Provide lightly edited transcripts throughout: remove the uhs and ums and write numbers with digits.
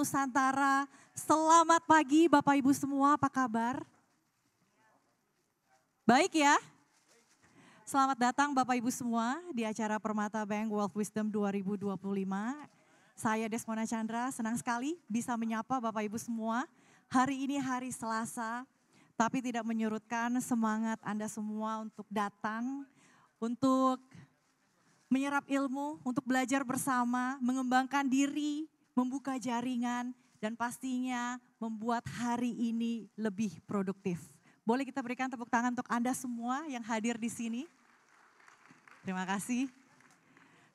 Nusantara. Selamat pagi Bapak Ibu semua, apa kabar? Baik ya? Selamat datang Bapak Ibu semua di acara Permata Bank Wealth Wisdom 2025. Saya Desmona Chandra, senang sekali bisa menyapa Bapak Ibu semua. Hari ini hari Selasa, tapi tidak menyurutkan semangat Anda semua untuk datang, untuk menyerap ilmu, untuk belajar bersama, mengembangkan diri, membuka jaringan, dan pastinya membuat hari ini lebih produktif. Boleh kita berikan tepuk tangan untuk Anda semua yang hadir di sini. Terima kasih.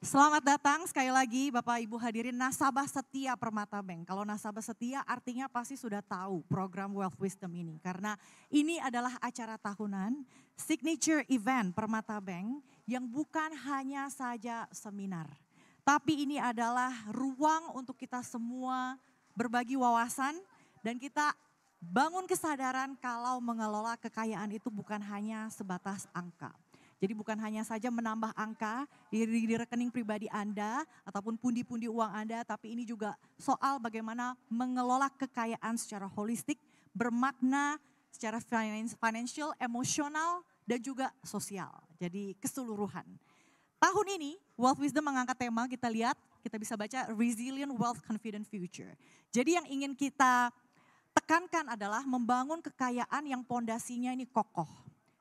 Selamat datang sekali lagi Bapak Ibu hadirin nasabah setia Permata Bank. Kalau nasabah setia artinya pasti sudah tahu program Wealth Wisdom ini. Karena ini adalah acara tahunan, signature event Permata Bank yang bukan hanya saja seminar. Tapi ini adalah ruang untuk kita semua berbagi wawasan dan kita bangun kesadaran kalau mengelola kekayaan itu bukan hanya sebatas angka. Jadi bukan hanya saja menambah angka di rekening pribadi Anda ataupun pundi-pundi uang Anda, tapi ini juga soal bagaimana mengelola kekayaan secara holistik, bermakna secara financial, emosional, dan juga sosial. Jadi keseluruhan. Tahun ini Wealth Wisdom mengangkat tema, kita lihat, kita bisa baca Resilient Wealth Confident Future. Jadi yang ingin kita tekankan adalah membangun kekayaan yang pondasinya ini kokoh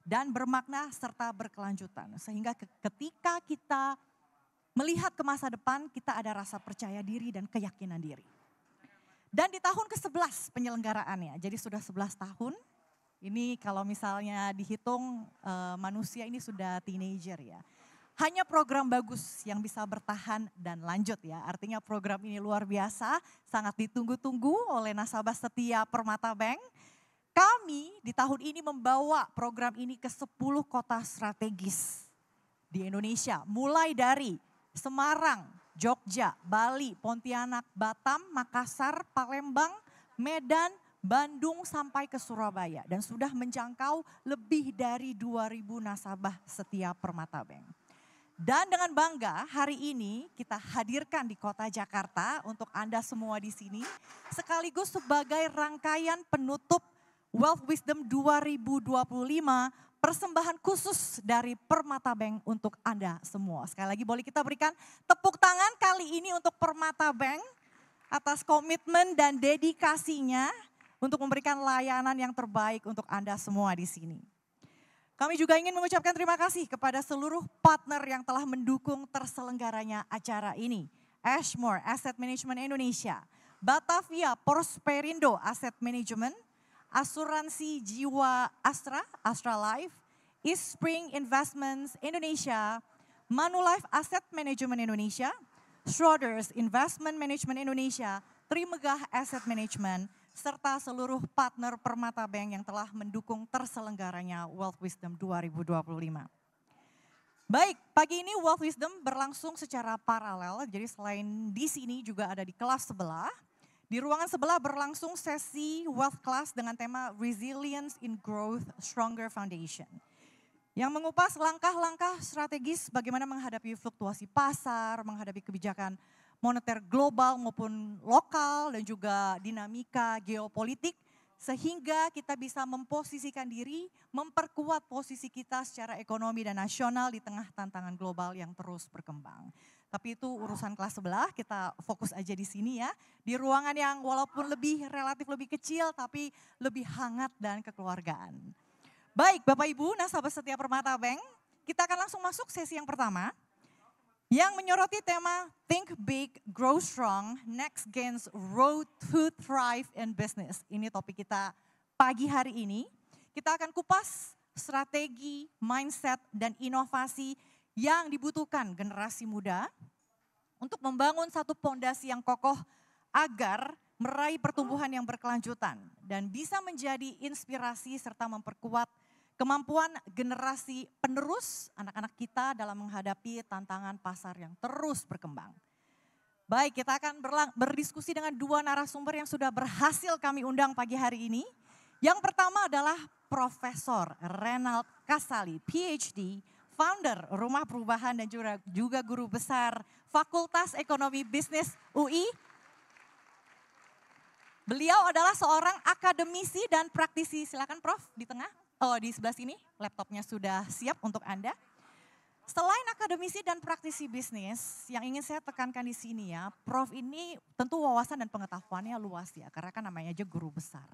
dan bermakna serta berkelanjutan. Sehingga ketika kita melihat ke masa depan, kita ada rasa percaya diri dan keyakinan diri. Dan di tahun ke-11 penyelenggaraannya, jadi sudah 11 tahun. Ini kalau misalnya dihitung manusia ini sudah teenager ya. Hanya program bagus yang bisa bertahan dan lanjut ya. Artinya program ini luar biasa, sangat ditunggu-tunggu oleh nasabah setia Permata Bank. Kami di tahun ini membawa program ini ke 10 kota strategis di Indonesia. Mulai dari Semarang, Jogja, Bali, Pontianak, Batam, Makassar, Palembang, Medan, Bandung sampai ke Surabaya. Dan sudah menjangkau lebih dari 2.000 nasabah setia Permata Bank. Dan dengan bangga hari ini kita hadirkan di kota Jakarta untuk Anda semua di sini. Sekaligus sebagai rangkaian penutup Wealth Wisdom 2025, persembahan khusus dari Permata Bank untuk Anda semua. Sekali lagi boleh kita berikan tepuk tangan kali ini untuk Permata Bank atas komitmen dan dedikasinya untuk memberikan layanan yang terbaik untuk Anda semua di sini. Kami juga ingin mengucapkan terima kasih kepada seluruh partner yang telah mendukung terselenggaranya acara ini. Ashmore Asset Management Indonesia, Batavia Prosperindo Asset Management, Asuransi Jiwa Astra, Astra Life, East Spring Investments Indonesia, Manulife Asset Management Indonesia, Schroders Investment Management Indonesia, Trimegah Asset Management, serta seluruh partner Permata Bank yang telah mendukung terselenggaranya Wealth Wisdom 2025. Baik, pagi ini Wealth Wisdom berlangsung secara paralel, jadi selain di sini juga ada di kelas sebelah. Di ruangan sebelah berlangsung sesi Wealth Class dengan tema Resilience in Growth, Stronger Foundation. Yang mengupas langkah-langkah strategis bagaimana menghadapi fluktuasi pasar, menghadapi kebijakan moneter global maupun lokal dan juga dinamika geopolitik. Sehingga kita bisa memposisikan diri, memperkuat posisi kita secara ekonomi dan nasional di tengah tantangan global yang terus berkembang. Tapi itu urusan kelas sebelah, kita fokus aja di sini ya. Di ruangan yang walaupun relatif lebih kecil tapi lebih hangat dan kekeluargaan. Baik Bapak Ibu nasabah setia Permata Bank, kita akan langsung masuk sesi yang pertama. Yang menyoroti tema Think Big, Grow Strong, Next Gen's Road to Thrive in Business. Ini topik kita pagi hari ini. Kita akan kupas strategi, mindset, dan inovasi yang dibutuhkan generasi muda untuk membangun satu pondasi yang kokoh agar meraih pertumbuhan yang berkelanjutan dan bisa menjadi inspirasi serta memperkuat kemampuan generasi penerus anak-anak kita dalam menghadapi tantangan pasar yang terus berkembang. Baik, kita akan berdiskusi dengan dua narasumber yang sudah berhasil kami undang pagi hari ini. Yang pertama adalah Profesor Renald Kasali, PhD, founder Rumah Perubahan dan juga guru besar Fakultas Ekonomi Bisnis UI. Beliau adalah seorang akademisi dan praktisi. Silakan Prof di tengah. Oh, di sebelah sini laptopnya sudah siap untuk Anda. Selain akademisi dan praktisi bisnis, yang ingin saya tekankan di sini ya, Prof ini tentu wawasan dan pengetahuannya luas ya, karena kan namanya aja guru besar.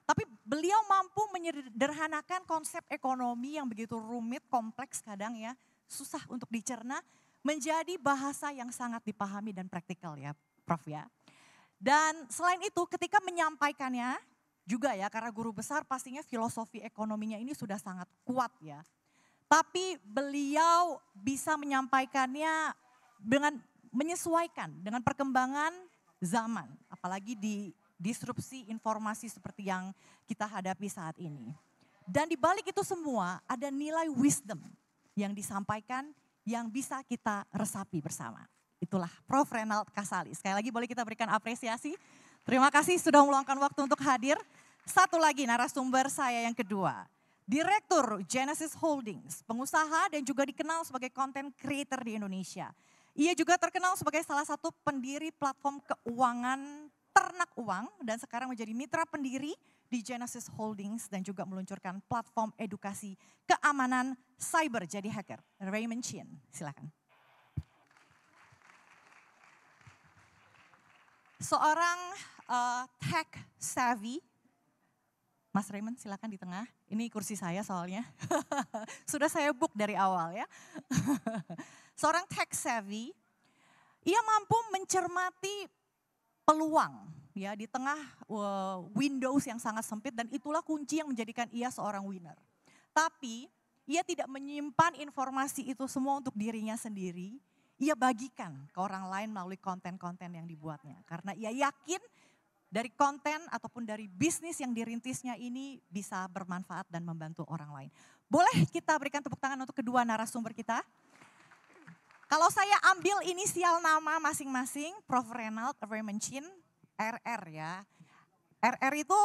Tapi beliau mampu menyederhanakan konsep ekonomi yang begitu rumit, kompleks kadang ya, susah untuk dicerna, menjadi bahasa yang sangat dipahami dan praktikal ya, Prof ya. Dan selain itu ketika menyampaikannya juga ya, karena guru besar pastinya filosofi ekonominya ini sudah sangat kuat ya. Tapi beliau bisa menyampaikannya dengan menyesuaikan dengan perkembangan zaman. Apalagi di disrupsi informasi seperti yang kita hadapi saat ini. Dan di balik itu semua ada nilai wisdom yang disampaikan yang bisa kita resapi bersama. Itulah Prof. Renald Kasali. Sekali lagi boleh kita berikan apresiasi. Terima kasih sudah meluangkan waktu untuk hadir. Satu lagi narasumber saya yang kedua. Direktur Genesis Holdings, pengusaha dan juga dikenal sebagai content creator di Indonesia. Ia juga terkenal sebagai salah satu pendiri platform keuangan ternak uang dan sekarang menjadi mitra pendiri di Genesis Holdings dan juga meluncurkan platform edukasi keamanan cyber jadi hacker. Raymond Chin, silakan. Seorang tech savvy, Mas Raymond silakan di tengah. Ini kursi saya soalnya. Sudah saya book dari awal ya. Seorang tech savvy, ia mampu mencermati peluang ya di tengah windows yang sangat sempit dan itulah kunci yang menjadikan ia seorang winner. Tapi ia tidak menyimpan informasi itu semua untuk dirinya sendiri. Ia bagikan ke orang lain melalui konten-konten yang dibuatnya. Karena ia yakin dari konten ataupun dari bisnis yang dirintisnya ini bisa bermanfaat dan membantu orang lain. Boleh kita berikan tepuk tangan untuk kedua narasumber kita. Kalau saya ambil inisial nama masing-masing, Prof. Renald Raymond Chin, RR ya. RR itu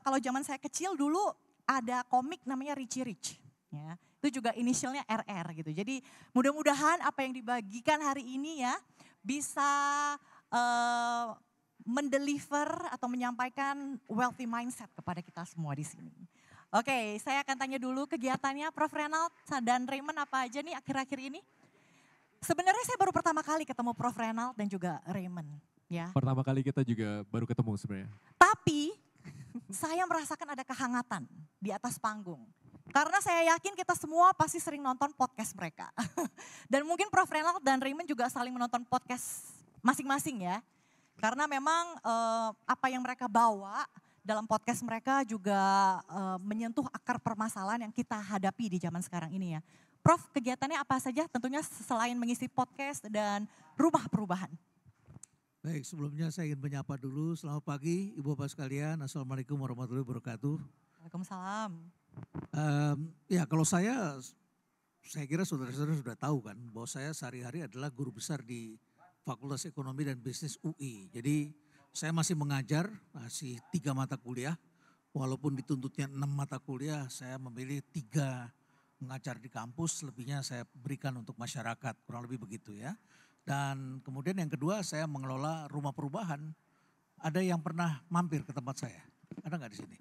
kalau zaman saya kecil dulu ada komik namanya Richie Rich. Ya, itu juga inisialnya RR gitu. Jadi mudah-mudahan apa yang dibagikan hari ini ya bisa mendeliver atau menyampaikan wealthy mindset kepada kita semua di sini. Oke, saya akan tanya dulu kegiatannya Prof. Renald dan Raymond apa aja nih akhir-akhir ini? Sebenarnya saya baru pertama kali ketemu Prof. Renald dan juga Raymond. Ya. Pertama kali kita juga baru ketemu sebenarnya. Tapi saya merasakan ada kehangatan di atas panggung. Karena saya yakin kita semua pasti sering nonton podcast mereka. Dan mungkin Prof. Renald dan Raymond juga saling menonton podcast masing-masing ya. Karena memang apa yang mereka bawa dalam podcast mereka juga menyentuh akar permasalahan yang kita hadapi di zaman sekarang ini ya. Prof, kegiatannya apa saja tentunya selain mengisi podcast dan rumah perubahan? Baik, sebelumnya saya ingin menyapa dulu. Selamat pagi Ibu Bapak sekalian. Assalamualaikum warahmatullahi wabarakatuh. Waalaikumsalam. Ya kalau saya kira saudara-saudara sudah tahu kan bahwa saya sehari-hari adalah guru besar di Fakultas Ekonomi dan Bisnis UI. Jadi saya masih mengajar, masih 3 mata kuliah. Walaupun dituntutnya 6 mata kuliah, saya memilih 3 mengajar di kampus, lebihnya saya berikan untuk masyarakat, kurang lebih begitu ya. Dan kemudian yang kedua saya mengelola rumah perubahan. Ada yang pernah mampir ke tempat saya? Ada nggak di sini?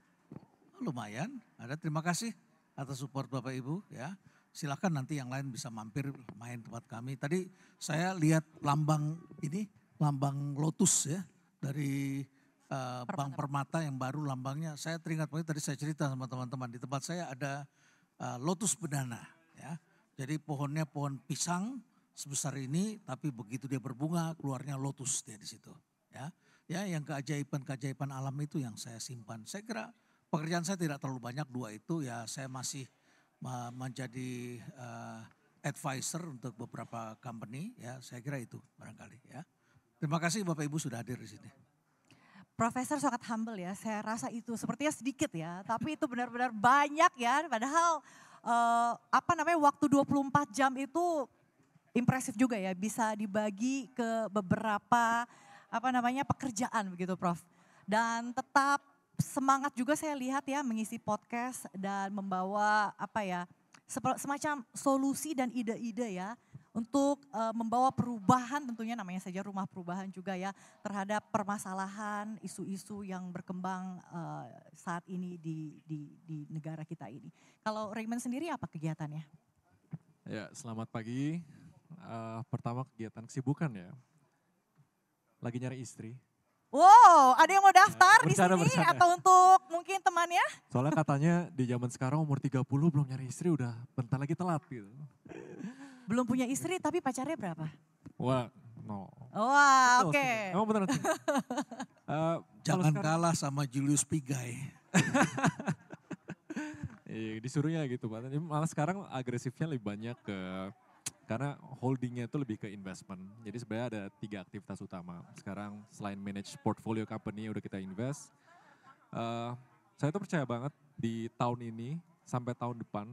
Lumayan, ada. Terima kasih atas support Bapak Ibu ya. Silakan nanti yang lain bisa mampir main tempat kami. Tadi saya lihat lambang ini, lambang Lotus ya dari Bank Permata yang baru lambangnya. Saya teringat tadi saya cerita sama teman-teman di tempat saya ada Lotus Bedana ya. Jadi pohonnya pohon pisang sebesar ini, tapi begitu dia berbunga keluarnya lotus dia di situ ya. Ya yang keajaiban alam itu yang saya simpan. Saya kira pekerjaan saya tidak terlalu banyak, 2 itu ya saya masih menjadi advisor untuk beberapa company ya, saya kira itu barangkali ya. Terima kasih Bapak Ibu sudah hadir di sini. Profesor sangat humble ya, saya rasa itu sepertinya sedikit ya, tapi itu benar-benar banyak ya, padahal waktu 24 jam itu impresif juga ya, bisa dibagi ke beberapa pekerjaan begitu Prof. Dan tetap semangat juga saya lihat ya mengisi podcast dan membawa semacam solusi dan ide-ide ya untuk membawa perubahan, tentunya namanya saja rumah perubahan juga ya, terhadap permasalahan isu-isu yang berkembang saat ini di negara kita ini. Kalau Raymond sendiri apa kegiatannya? Ya, selamat pagi. Pertama kegiatan kesibukan ya. Lagi nyari istri. Wow, ada yang mau daftar di Bercanda, sini bercanda. atau untuk mungkin temannya? Soalnya katanya di zaman sekarang umur 30 belum nyari istri udah bentar lagi telat gitu. Belum punya istri tapi pacarnya berapa? Wah, no. Wah, Betul, oke. Emang beneran sih. Jangan kalah sama Julius Pigai. Iya, disuruhnya gitu. Malah sekarang agresifnya lebih banyak karena holdingnya itu lebih ke investment. Jadi sebenarnya ada 3 aktivitas utama. Sekarang selain manage portfolio company udah kita invest. Saya tuh percaya banget di tahun ini sampai tahun depan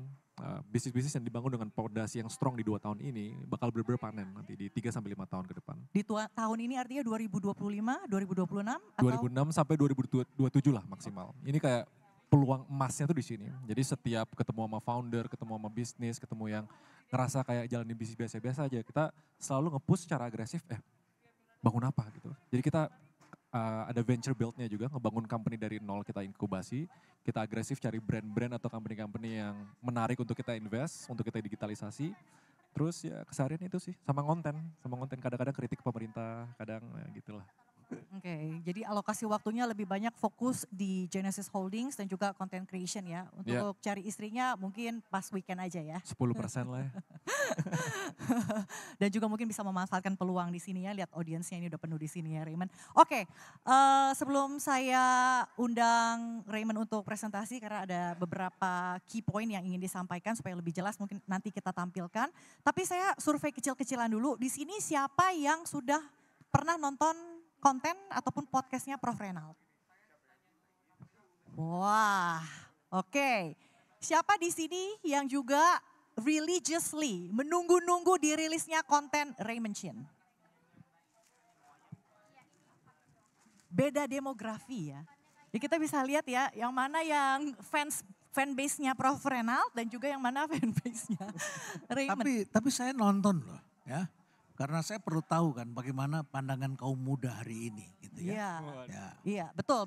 bisnis-bisnis yang dibangun dengan fondasi yang strong di 2 tahun ini bakal benar-benar panen nanti di 3 sampai 5 tahun ke depan. Di tahun ini artinya 2025, 2026 atau? 2006 sampai 2027 lah maksimal. Ini kayak peluang emasnya tuh di sini. Jadi setiap ketemu sama founder, ketemu sama bisnis, ketemu yang ngerasa kayak jalanin bisnis biasa-biasa aja, kita selalu nge-push secara agresif, bangun apa gitu. Jadi kita ada venture build-nya juga, ngebangun company dari nol, kita inkubasi, kita agresif cari brand-brand atau company-company yang menarik untuk kita invest, untuk kita digitalisasi. Terus ya keseharian itu sih, sama konten kadang-kadang kritik pemerintah, kadang ya gitulah. Oke, jadi alokasi waktunya lebih banyak fokus di Genesis Holdings dan juga content creation ya. Untuk cari istrinya mungkin pas weekend aja ya. 10% lah ya. Dan juga mungkin bisa memanfaatkan peluang di sini ya, lihat audiensnya ini udah penuh di sini ya Raymond. Oke, sebelum saya undang Raymond untuk presentasi karena ada beberapa key point yang ingin disampaikan supaya lebih jelas mungkin nanti kita tampilkan. Tapi saya survei kecil-kecilan dulu, di sini siapa yang sudah pernah nonton konten ataupun podcastnya Prof. Renald? Wah, oke. Siapa di sini yang juga religiously menunggu-nunggu dirilisnya konten Raymond Chin? Beda demografi ya. Jadi kita bisa lihat ya, yang mana yang fanbase-nya Prof. Renald dan juga yang mana fanbase-nya Raymond. Tapi saya nonton loh ya. Karena saya perlu tahu kan bagaimana pandangan kaum muda hari ini gitu ya. Iya, betul.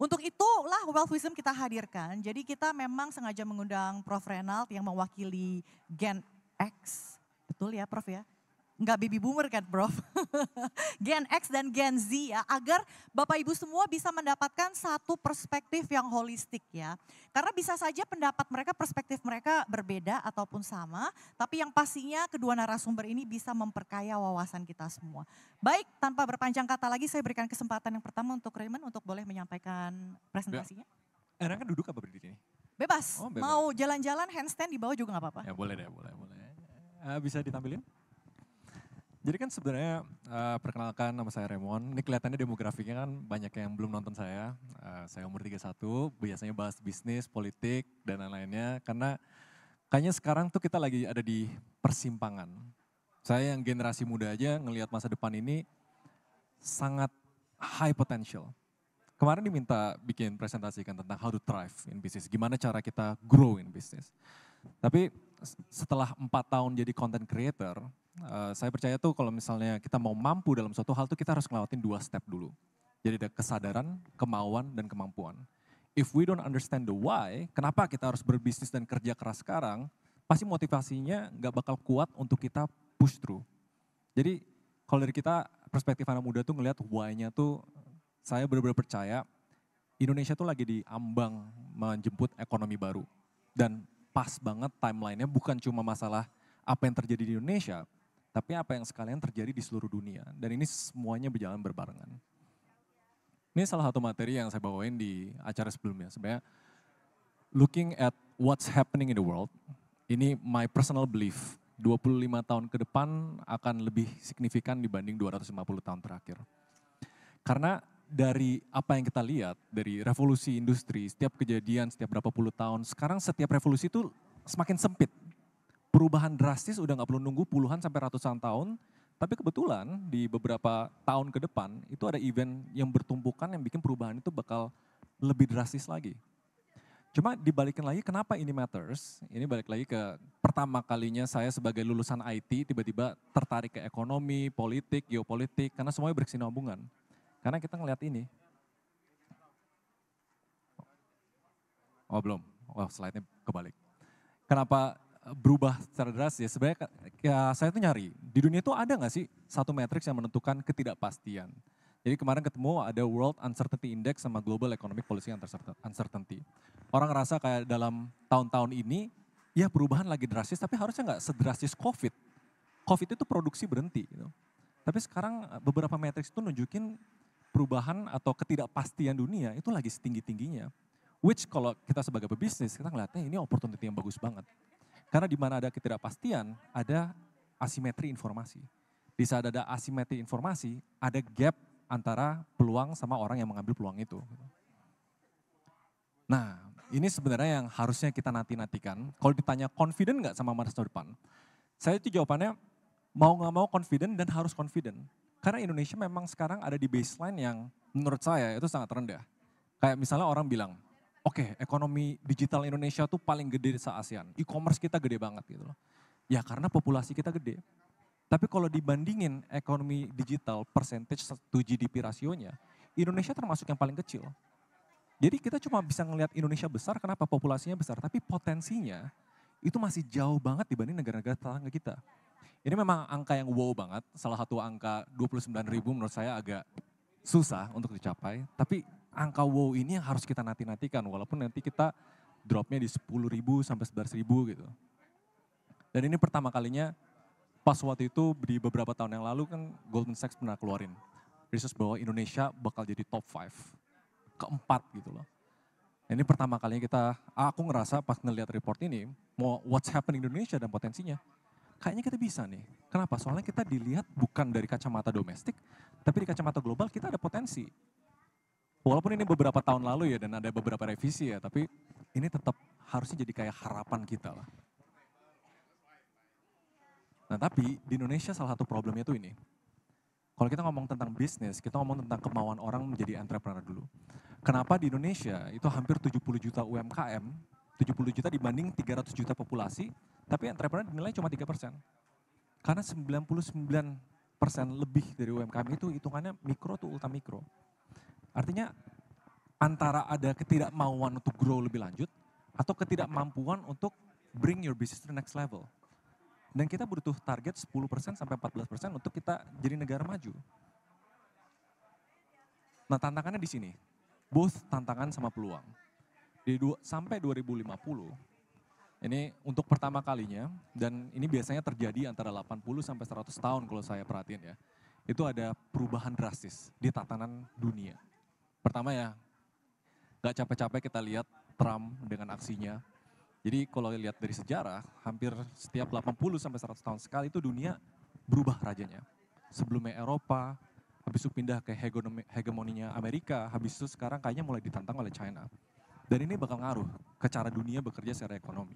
Untuk itulah Wealth Wisdom kita hadirkan. Jadi kita memang sengaja mengundang Prof. Renald yang mewakili Gen X. Betul ya Prof ya? Enggak baby boomer kan Prof? Gen X dan Gen Z ya, agar Bapak Ibu semua bisa mendapatkan satu perspektif yang holistik ya. Karena bisa saja pendapat mereka, perspektif mereka berbeda ataupun sama, tapi yang pastinya kedua narasumber ini bisa memperkaya wawasan kita semua. Baik, tanpa berpanjang kata lagi saya berikan kesempatan yang pertama untuk Raymond untuk boleh menyampaikan presentasinya. Enaknya duduk apa berdiri nih? Bebas, mau jalan-jalan handstand di bawah juga gak apa-apa. Ya boleh deh, boleh. Bisa ditampilin? Jadi kan sebenarnya perkenalkan nama saya Raymond, ini kelihatannya demografiknya kan banyak yang belum nonton saya. Saya umur 31, biasanya bahas bisnis, politik dan lain-lainnya. Karena kayaknya sekarang tuh kita lagi ada di persimpangan. Saya yang generasi muda aja ngelihat masa depan ini sangat high potential. Kemarin diminta bikin presentasi kan tentang how to thrive in business, gimana cara kita grow in business. Tapi setelah 4 tahun jadi content creator, saya percaya tuh kalau misalnya kita mau mampu dalam suatu hal tuh kita harus ngelewatin 2 step dulu. Jadi ada kesadaran, kemauan, dan kemampuan. If we don't understand the why, kenapa kita harus berbisnis dan kerja keras sekarang, pasti motivasinya gak bakal kuat untuk kita push through. Jadi kalau dari kita perspektif anak muda tuh ngelihat why-nya tuh, saya benar-benar percaya Indonesia tuh lagi di ambang menjemput ekonomi baru. Dan pas banget timeline-nya bukan cuma masalah apa yang terjadi di Indonesia, tapi apa yang sekalian terjadi di seluruh dunia. Dan ini semuanya berjalan berbarengan. Ini salah satu materi yang saya bawain di acara sebelumnya. Sebenarnya looking at what's happening in the world, ini my personal belief, 25 tahun ke depan akan lebih signifikan dibanding 250 tahun terakhir. Karena dari apa yang kita lihat, dari revolusi industri, setiap kejadian, setiap berapa puluh tahun, sekarang setiap revolusi itu semakin sempit. Perubahan drastis udah gak perlu nunggu puluhan sampai ratusan tahun, tapi kebetulan di beberapa tahun ke depan itu ada event yang bertumpukan yang bikin perubahan itu bakal lebih drastis lagi. Cuma dibalikin lagi kenapa ini matters, ini balik lagi ke pertama kalinya saya sebagai lulusan IT tiba-tiba tertarik ke ekonomi, politik, geopolitik, karena semuanya berkesinambungan. Karena kita ngelihat ini. Oh belum, wah slide-nya kebalik. Kenapa berubah secara drastis? Sebenarnya saya tuh nyari, di dunia itu ada nggak sih satu matriks yang menentukan ketidakpastian? Jadi kemarin ketemu ada World Uncertainty Index sama Global Economic Policy Uncertainty. Orang ngerasa kayak dalam tahun-tahun ini, ya perubahan lagi drastis, tapi harusnya nggak sedrastis COVID. COVID itu produksi berhenti. Gitu. Tapi sekarang beberapa matriks itu nunjukin perubahan atau ketidakpastian dunia itu lagi setinggi-tingginya. Which kalau kita sebagai pebisnis, kita ngeliatnya ini opportunity yang bagus banget. Karena di mana ada ketidakpastian, ada asimetri informasi. Di saat ada asimetri informasi, ada gap antara peluang sama orang yang mengambil peluang itu. Nah, ini sebenarnya yang harusnya kita nanti-nantikan. Kalau ditanya confident nggak sama masa depan? Saya itu jawabannya mau nggak mau confident dan harus confident. Karena Indonesia memang sekarang ada di baseline yang menurut saya itu sangat rendah. Kayak misalnya orang bilang, oke, ekonomi digital Indonesia tuh paling gede se-ASEAN. E-commerce kita gede banget gitu loh. Ya karena populasi kita gede. Tapi kalau dibandingin ekonomi digital percentage to GDP rasionya, Indonesia termasuk yang paling kecil. Jadi kita cuma bisa ngelihat Indonesia besar, kenapa populasinya besar, tapi potensinya itu masih jauh banget dibanding negara-negara tetangga kita. Ini memang angka yang wow banget, salah satu angka 29.000 menurut saya agak susah untuk dicapai, tapi angka wow ini yang harus kita nanti-nantikan, walaupun nanti kita dropnya di 10.000 sampai 11.000 gitu. Dan ini pertama kalinya pas waktu itu di beberapa tahun yang lalu kan Goldman Sachs pernah keluarin research bahwa Indonesia bakal jadi top 5, keempat gitu loh. Ini pertama kalinya aku ngerasa pas ngeliat report ini, mau what's happening di Indonesia dan potensinya, kayaknya kita bisa nih. Kenapa? Soalnya kita dilihat bukan dari kacamata domestik, tapi di kacamata global kita ada potensi. Walaupun ini beberapa tahun lalu ya dan ada beberapa revisi ya, tapi ini tetap harusnya jadi kayak harapan kita lah. Nah tapi di Indonesia salah satu problemnya itu ini. Kalau kita ngomong tentang bisnis, kita ngomong tentang kemauan orang menjadi entrepreneur dulu. Kenapa di Indonesia itu hampir 70 juta UMKM, 70 juta dibanding 300 juta populasi, tapi entrepreneur dinilai cuma 3%. Karena 99% lebih dari UMKM itu hitungannya mikro tuh ultra mikro. Artinya antara ada ketidakmauan untuk grow lebih lanjut, atau ketidakmampuan untuk bring your business to the next level. Dan kita butuh target 10% sampai 14% untuk kita jadi negara maju. Nah tantangannya di sini, both tantangan sama peluang. Sampai 2050, ini untuk pertama kalinya, dan ini biasanya terjadi antara 80 sampai 100 tahun kalau saya perhatiin ya. Itu ada perubahan drastis di tatanan dunia. Pertama ya, gak capek-capek kita lihat Trump dengan aksinya. Jadi kalau lihat dari sejarah, hampir setiap 80 sampai 100 tahun sekali itu dunia berubah rajanya. Sebelumnya Eropa, habis itu pindah ke hegemoninya Amerika, habis itu sekarang kayaknya mulai ditantang oleh China. Dan ini bakal ngaruh ke cara dunia bekerja secara ekonomi.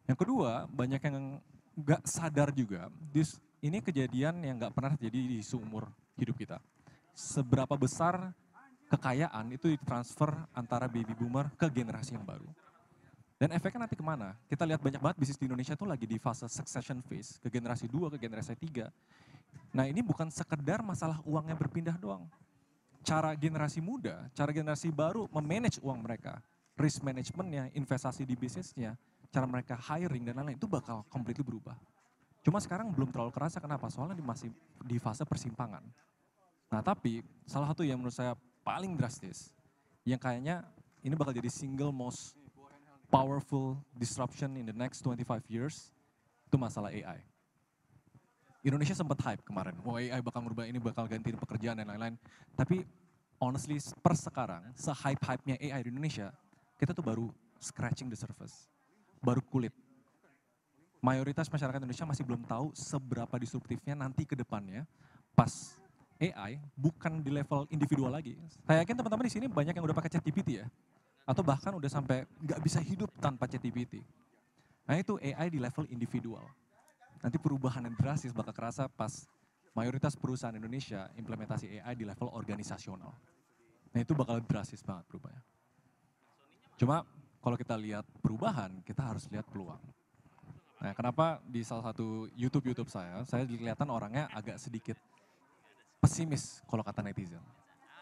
Yang kedua, banyak yang nggak sadar juga, ini kejadian yang nggak pernah terjadi di seumur hidup kita. Seberapa besar kekayaan itu ditransfer antara baby boomer ke generasi yang baru. Dan efeknya nanti kemana? Kita lihat banyak banget bisnis di Indonesia itu lagi di fase succession phase, ke generasi 2, ke generasi 3. Nah ini bukan sekedar masalah uangnya berpindah doang. Cara generasi muda, cara generasi baru memanage uang mereka, risk managementnya, investasi di bisnisnya, cara mereka hiring dan lain-lain itu bakal completely berubah. Cuma sekarang belum terlalu kerasa, kenapa? Soalnya masih di fase persimpangan. Nah tapi salah satu yang menurut saya paling drastis, yang kayaknya ini bakal jadi single most powerful disruption in the next 25 years, itu masalah AI. Indonesia sempat hype kemarin, AI bakal merubah ini, bakal gantiin pekerjaan dan lain-lain. Tapi honestly per sekarang, se-hype-hype-nya AI di Indonesia, kita tuh baru scratching the surface, baru kulit. Mayoritas masyarakat Indonesia masih belum tahu seberapa disruptifnya nanti ke depannya pas AI bukan di level individual lagi. Saya yakin teman-teman di sini banyak yang udah pakai ChatGPT ya. Atau bahkan udah sampai nggak bisa hidup tanpa ChatGPT. Nah itu AI di level individual. Nanti perubahan yang drastis bakal kerasa pas mayoritas perusahaan Indonesia implementasi AI di level organisasional. Nah itu bakal drastis banget berubahnya. Cuma kalau kita lihat perubahan, kita harus lihat peluang. Nah, kenapa di salah satu YouTube saya kelihatan orangnya agak sedikit pesimis kalau kata netizen.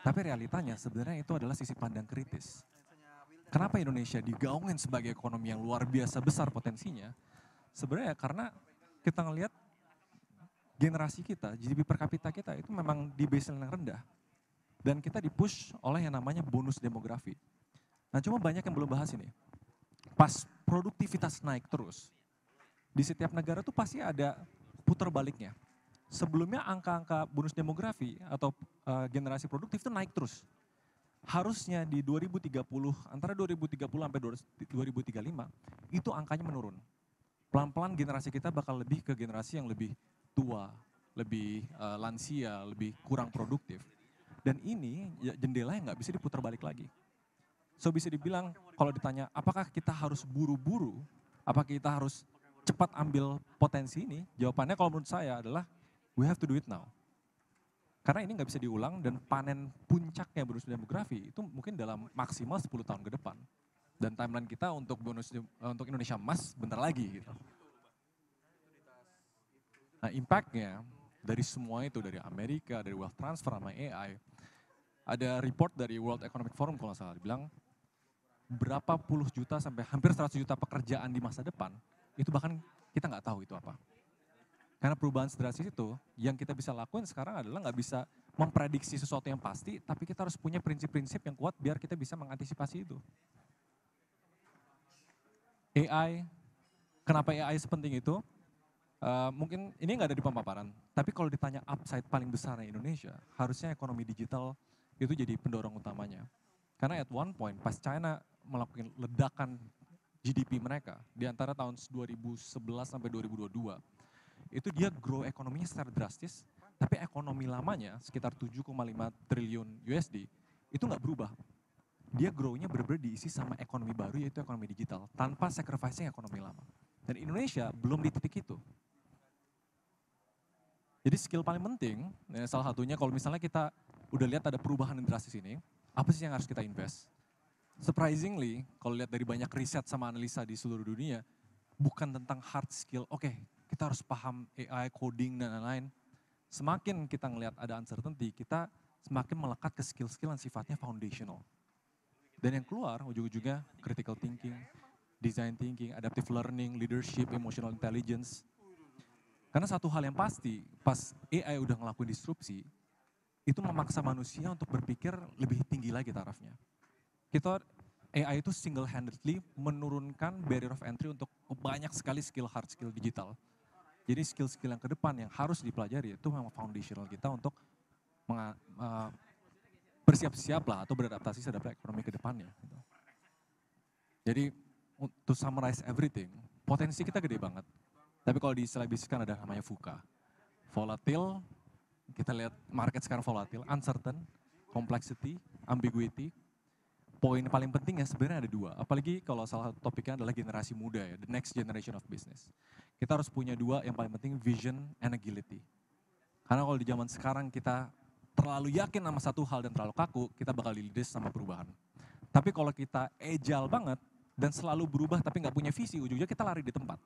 Tapi realitanya sebenarnya itu adalah sisi pandang kritis. Kenapa Indonesia digaungin sebagai ekonomi yang luar biasa besar potensinya? Sebenarnya karena kita ngelihat generasi kita, GDP per kapita kita itu memang di baseline yang rendah. Dan kita dipush oleh yang namanya bonus demografi. Nah, cuma banyak yang belum bahas ini. Pas produktivitas naik terus, di setiap negara tuh pasti ada putar baliknya. Sebelumnya angka-angka bonus demografi atau generasi produktif itu naik terus. Harusnya di 2030, antara 2030 sampai 2035, itu angkanya menurun. Pelan-pelan generasi kita bakal lebih ke generasi yang lebih tua, lebih lansia, lebih kurang produktif. Dan ini jendela yang nggak bisa diputar balik lagi. So bisa dibilang kalau ditanya apakah kita harus buru-buru, apakah kita harus cepat ambil potensi ini, jawabannya kalau menurut saya adalah we have to do it now. Karena ini nggak bisa diulang dan panen puncaknya bonus demografi itu mungkin dalam maksimal 10 tahun ke depan. Dan timeline kita untuk untuk Indonesia Emas bentar lagi gitu. Nah, impactnya dari semua itu, dari Amerika, dari wealth transfer sama AI, ada report dari World Economic Forum kalau nggak salah, dibilang berapa puluh juta sampai hampir 100 juta pekerjaan di masa depan, itu bahkan kita nggak tahu itu apa. Karena perubahan sedrastis itu, yang kita bisa lakuin sekarang adalah nggak bisa memprediksi sesuatu yang pasti, tapi kita harus punya prinsip-prinsip yang kuat biar kita bisa mengantisipasi itu. AI, kenapa AI sepenting itu? Mungkin ini nggak ada di pemaparan, tapi kalau ditanya upside paling besar di Indonesia, harusnya ekonomi digital itu jadi pendorong utamanya. Karena at one point, pas China melakukan ledakan GDP mereka, di antara tahun 2011 sampai 2022, itu dia grow ekonominya secara drastis, tapi ekonomi lamanya sekitar 7,5 triliun USD, itu nggak berubah. Dia grow-nya benar-benar diisi sama ekonomi baru, yaitu ekonomi digital, tanpa sacrificing ekonomi lama. Dan Indonesia belum di titik itu. Jadi skill paling penting, salah satunya kalau misalnya kita udah lihat ada perubahan yang drastis ini, apa sih yang harus kita invest? Surprisingly, kalau lihat dari banyak riset sama analisa di seluruh dunia, bukan tentang hard skill, oke, kita harus paham AI, coding, dan lain-lain. Semakin kita ngelihat ada uncertainty, kita semakin melekat ke skill-skill yang sifatnya foundational. Dan yang keluar ujung-ujungnya critical thinking, design thinking, adaptive learning, leadership, emotional intelligence. Karena satu hal yang pasti, pas AI udah ngelakuin disrupsi, itu memaksa manusia untuk berpikir lebih tinggi lagi tarafnya. AI itu single-handedly menurunkan barrier of entry untuk banyak sekali hard skill digital. Jadi skill-skill yang ke depan yang harus dipelajari itu memang foundational kita untuk bersiap-siap lah atau beradaptasi terhadap ekonomi ke depannya. Jadi to summarize everything, potensi kita gede banget. Tapi kalau di istilah bisnis kan ada namanya VUCA. Volatile, kita lihat market sekarang volatile, uncertain, complexity, ambiguity. Poin paling penting ya sebenarnya ada dua, apalagi kalau salah satu topiknya adalah generasi muda ya, the next generation of business. Kita harus punya dua yang paling penting, vision and agility. Karena kalau di zaman sekarang kita terlalu yakin sama satu hal dan terlalu kaku, kita bakal dilindas sama perubahan. Tapi kalau kita agile banget dan selalu berubah tapi nggak punya visi, ujungnya kita lari di tempat.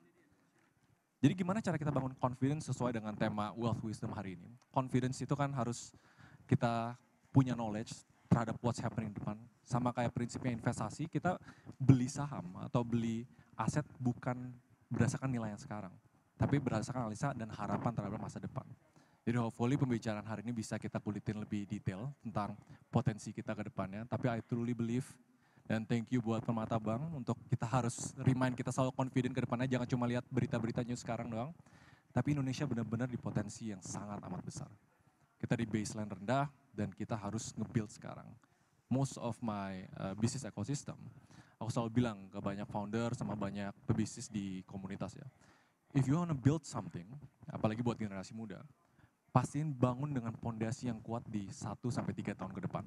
Jadi gimana cara kita bangun confidence sesuai dengan tema Wealth Wisdom hari ini? Confidence itu kan harus kita punya knowledge terhadap what's happening di depan. Sama kayak prinsipnya investasi, kita beli saham atau beli aset bukan berdasarkan nilai yang sekarang. Tapi berdasarkan analisa dan harapan terhadap masa depan. Jadi hopefully pembicaraan hari ini bisa kita kulitin lebih detail tentang potensi kita ke depannya. Tapi I truly believe dan thank you buat Permata Bank untuk kita harus remind kita selalu confident ke depannya. Jangan cuma lihat berita-berita news sekarang doang. Tapi Indonesia benar-benar di potensi yang sangat amat besar. Kita di baseline rendah dan kita harus nge-build sekarang. Most of my business ecosystem, aku selalu bilang ke banyak founder sama banyak pebisnis di komunitas ya. If you wanna build something, apalagi buat generasi muda, pastiin bangun dengan pondasi yang kuat di 1-3 tahun ke depan.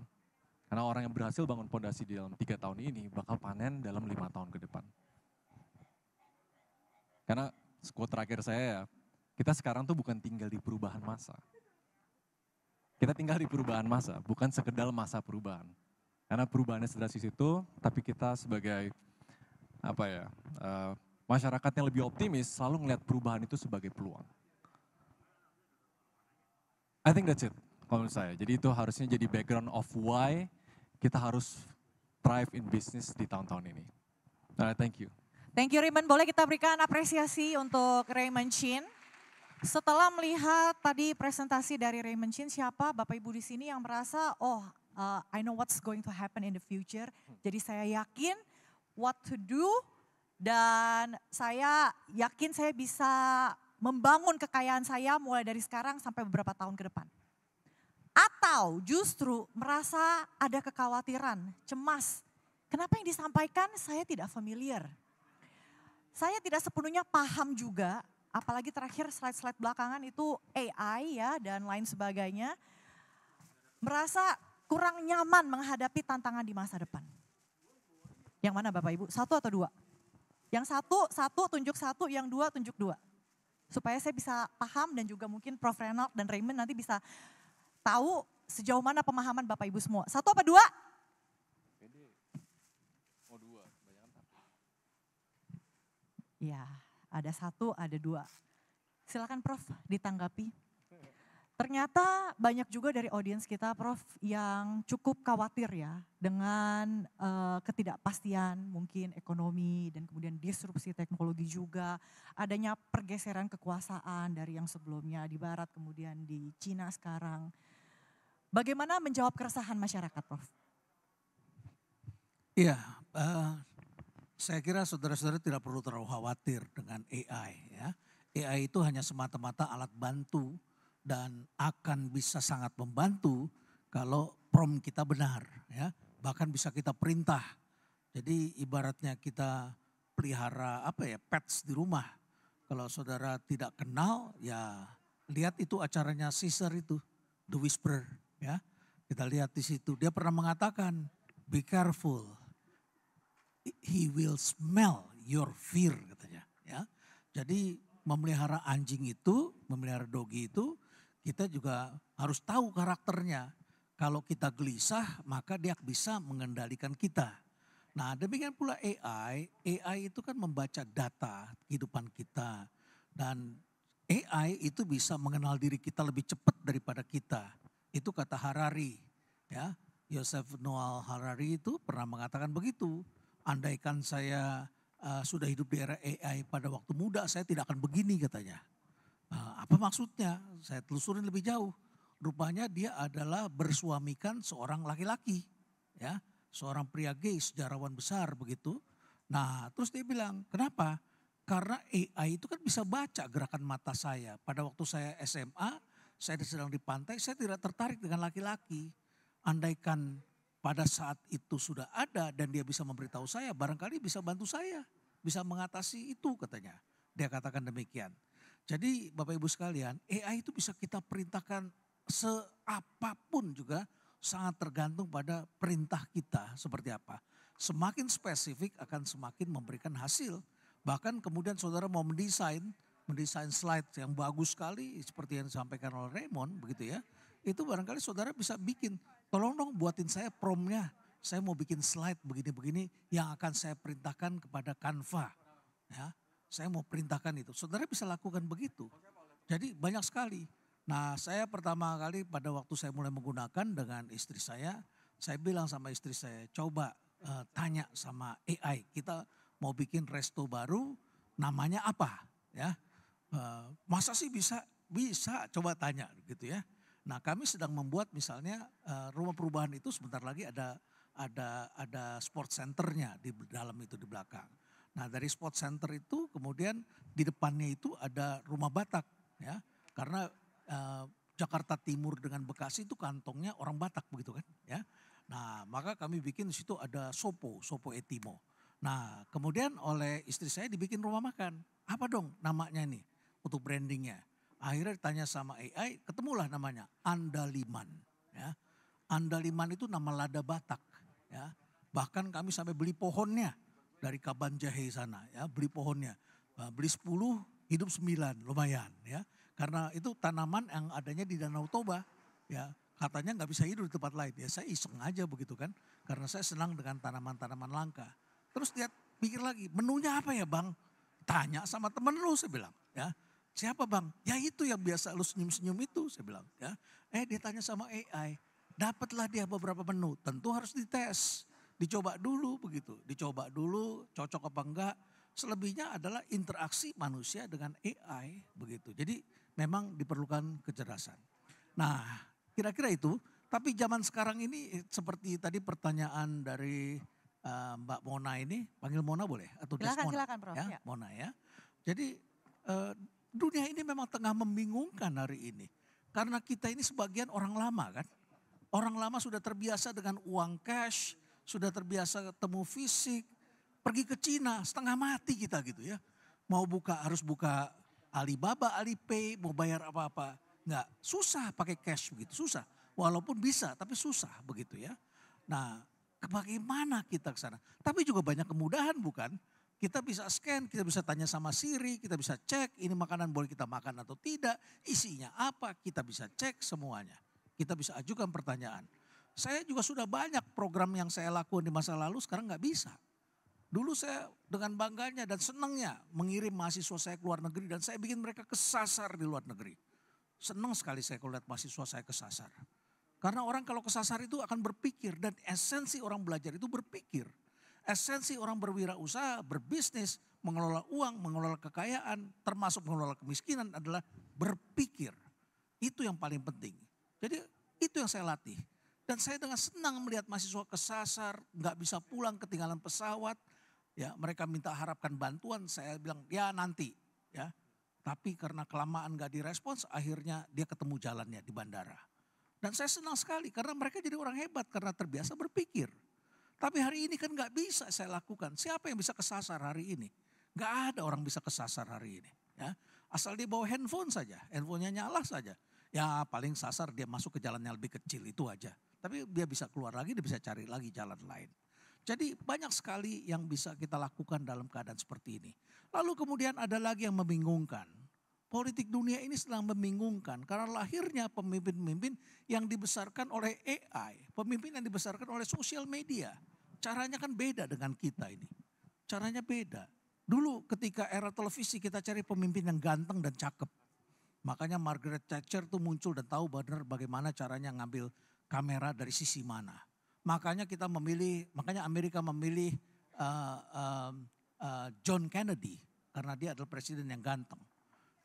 Karena orang yang berhasil bangun pondasi di dalam 3 tahun ini bakal panen dalam 5 tahun ke depan. Karena quote terakhir saya ya, kita sekarang tuh bukan tinggal di perubahan masa. Kita tinggal di perubahan masa, bukan sekedar masa perubahan. Karena perubahannya sedrastis itu, tapi kita sebagai apa ya, masyarakat yang lebih optimis selalu ngelihat perubahan itu sebagai peluang. I think that's it kalau menurut saya. Jadi itu harusnya jadi background of why kita harus thrive in business di tahun-tahun ini. Thank you. Thank you Raymond, boleh kita berikan apresiasi untuk Raymond Chin. Setelah melihat tadi presentasi dari Raymond Chin, siapa Bapak Ibu di sini yang merasa, I know what's going to happen in the future. Jadi saya yakin what to do dan saya yakin saya bisa membangun kekayaan saya mulai dari sekarang sampai beberapa tahun ke depan. Atau justru merasa ada kekhawatiran, cemas. Kenapa yang disampaikan saya tidak familiar. Saya tidak sepenuhnya paham juga, apalagi terakhir slide-slide belakangan itu AI ya dan lain sebagainya. Merasa kurang nyaman menghadapi tantangan di masa depan. Yang mana Bapak Ibu? Satu atau dua? Yang satu tunjuk satu, yang dua tunjuk dua. Supaya saya bisa paham dan juga mungkin Prof. Reynald dan Raymond nanti bisa tahu sejauh mana pemahaman Bapak Ibu semua. Satu apa dua? Oh dua, banyak. Ya, ada satu, ada dua. Silakan Prof ditanggapi. Ternyata banyak juga dari audiens kita Prof yang cukup khawatir ya dengan ketidakpastian mungkin ekonomi dan kemudian disrupsi teknologi juga. Adanya pergeseran kekuasaan dari yang sebelumnya di barat kemudian di Cina sekarang. Bagaimana menjawab keresahan masyarakat Prof? Iya, saya kira saudara-saudara tidak perlu terlalu khawatir dengan AI ya. AI itu hanya semata-mata alat bantu dan akan bisa sangat membantu kalau prompt kita benar ya. Bahkan bisa kita perintah. Jadi ibaratnya kita pelihara pets di rumah. Kalau saudara tidak kenal ya lihat itu acaranya Caesar itu, The Whisperer ya. Kita lihat di situ dia pernah mengatakan be careful. He will smell your fear katanya ya. Jadi memelihara anjing itu, memelihara dogi itu kita juga harus tahu karakternya. Kalau kita gelisah maka dia bisa mengendalikan kita. Nah demikian pula AI. AI itu kan membaca data kehidupan kita. Dan AI itu bisa mengenal diri kita lebih cepat daripada kita. Itu kata Harari. Ya, Yuval Noah Harari itu pernah mengatakan begitu. Andaikan saya sudah hidup di era AI pada waktu muda saya tidak akan begini katanya. Apa maksudnya? Saya telusurin lebih jauh. Rupanya dia adalah bersuamikan seorang laki-laki. Ya, seorang pria gay, sejarawan besar begitu. Nah terus dia bilang, kenapa? Karena AI itu kan bisa baca gerakan mata saya. Pada waktu saya SMA, saya sedang di pantai, saya tidak tertarik dengan laki-laki. Andaikan pada saat itu sudah ada dan dia bisa memberitahu saya, barangkali bisa bantu saya. Bisa mengatasi itu katanya. Dia katakan demikian. Jadi Bapak Ibu sekalian, AI itu bisa kita perintahkan seapapun juga sangat tergantung pada perintah kita seperti apa. Semakin spesifik akan semakin memberikan hasil. Bahkan kemudian saudara mau mendesain slide yang bagus sekali seperti yang disampaikan oleh Raymond begitu ya. Itu barangkali saudara bisa bikin, tolong dong buatin saya prompt-nya. Saya mau bikin slide begini-begini yang akan saya perintahkan kepada Canva. Ya. Saya mau perintahkan itu. Saudara bisa lakukan begitu. Jadi banyak sekali. Nah saya pertama kali pada waktu saya mulai menggunakan dengan istri saya bilang sama istri saya, coba tanya sama AI. Kita mau bikin resto baru, namanya apa? Ya, masa sih bisa coba tanya gitu ya. Nah kami sedang membuat misalnya rumah perubahan itu sebentar lagi ada sport centernya di dalam itu di belakang. Nah dari sport center itu kemudian di depannya itu ada rumah Batak ya. Karena Jakarta Timur dengan Bekasi itu kantongnya orang Batak begitu kan ya. Nah maka kami bikin di situ ada Sopo Etimo. Nah kemudian oleh istri saya dibikin rumah makan. Apa dong namanya nih untuk brandingnya. Akhirnya ditanya sama AI, ketemulah namanya Andaliman. Ya. Andaliman itu nama lada Batak. Ya. Bahkan kami sampai beli pohonnya dari Kaban Jahe sana. Ya, beli pohonnya. Beli 10, hidup 9, lumayan. Ya. Karena itu tanaman yang adanya di Danau Toba. Ya. Katanya nggak bisa hidup di tempat lain. Ya saya iseng aja begitu kan. Karena saya senang dengan tanaman-tanaman langka. Terus dia pikir lagi, menunya apa ya bang? Tanya sama temen lu, saya bilang. Ya, siapa bang? Ya itu yang biasa lu senyum-senyum itu, saya bilang. Ya, dia tanya sama AI, dapatlah dia beberapa menu. Tentu harus dites, dicoba dulu begitu. Dicoba dulu, cocok apa enggak. Selebihnya adalah interaksi manusia dengan AI begitu. Jadi memang diperlukan kecerdasan. Nah, kira-kira itu. Tapi zaman sekarang ini seperti tadi pertanyaan dari Mbak Mona ini, panggil Mona boleh? Atau Silakan, Desmona? silakan Prof. Ya, Ya. Mona ya. Jadi dunia ini memang tengah membingungkan hari ini. Karena kita ini sebagian orang lama kan. Orang lama sudah terbiasa dengan uang cash, sudah terbiasa ketemu fisik. Pergi ke Cina setengah mati kita gitu ya. Mau harus buka Alibaba, Alipay, mau bayar apa-apa. Enggak, susah pakai cash begitu, susah. Walaupun bisa tapi susah begitu ya. Nah bagaimana kita ke sana? Tapi juga banyak kemudahan bukan? Kita bisa scan, kita bisa tanya sama Siri, kita bisa cek ini makanan boleh kita makan atau tidak. Isinya apa, kita bisa cek semuanya. Kita bisa ajukan pertanyaan. Saya juga sudah banyak program yang saya lakukan di masa lalu sekarang nggak bisa. Dulu saya dengan bangganya dan senangnya mengirim mahasiswa saya ke luar negeri dan saya bikin mereka kesasar di luar negeri. Senang sekali saya kalau lihat mahasiswa saya kesasar. Karena orang kalau kesasar itu akan berpikir dan esensi orang belajar itu berpikir. Esensi orang berwirausaha, berbisnis, mengelola uang, mengelola kekayaan, termasuk mengelola kemiskinan adalah berpikir. Itu yang paling penting. Jadi itu yang saya latih. Dan saya dengan senang melihat mahasiswa kesasar, nggak bisa pulang, ketinggalan pesawat. Ya, mereka minta harapkan bantuan, saya bilang ya nanti. Ya, tapi karena kelamaan nggak direspons, akhirnya dia ketemu jalannya di bandara. Dan saya senang sekali karena mereka jadi orang hebat karena terbiasa berpikir. Tapi hari ini kan nggak bisa saya lakukan. Siapa yang bisa kesasar hari ini? Nggak ada orang bisa kesasar hari ini. Ya, asal dia bawa handphone saja, handphonenya nyala saja. Ya paling sasar dia masuk ke jalan yang lebih kecil itu aja. Tapi dia bisa keluar lagi, dia bisa cari lagi jalan lain. Jadi banyak sekali yang bisa kita lakukan dalam keadaan seperti ini. Lalu kemudian ada lagi yang membingungkan. Politik dunia ini sedang membingungkan karena lahirnya pemimpin-pemimpin yang dibesarkan oleh AI. Pemimpin yang dibesarkan oleh sosial media. Caranya kan beda dengan kita ini. Caranya beda. Dulu ketika era televisi kita cari pemimpin yang ganteng dan cakep. Makanya Margaret Thatcher tuh muncul dan tahu benar bagaimana caranya ngambil kamera dari sisi mana. Makanya Amerika memilih John Kennedy karena dia adalah presiden yang ganteng.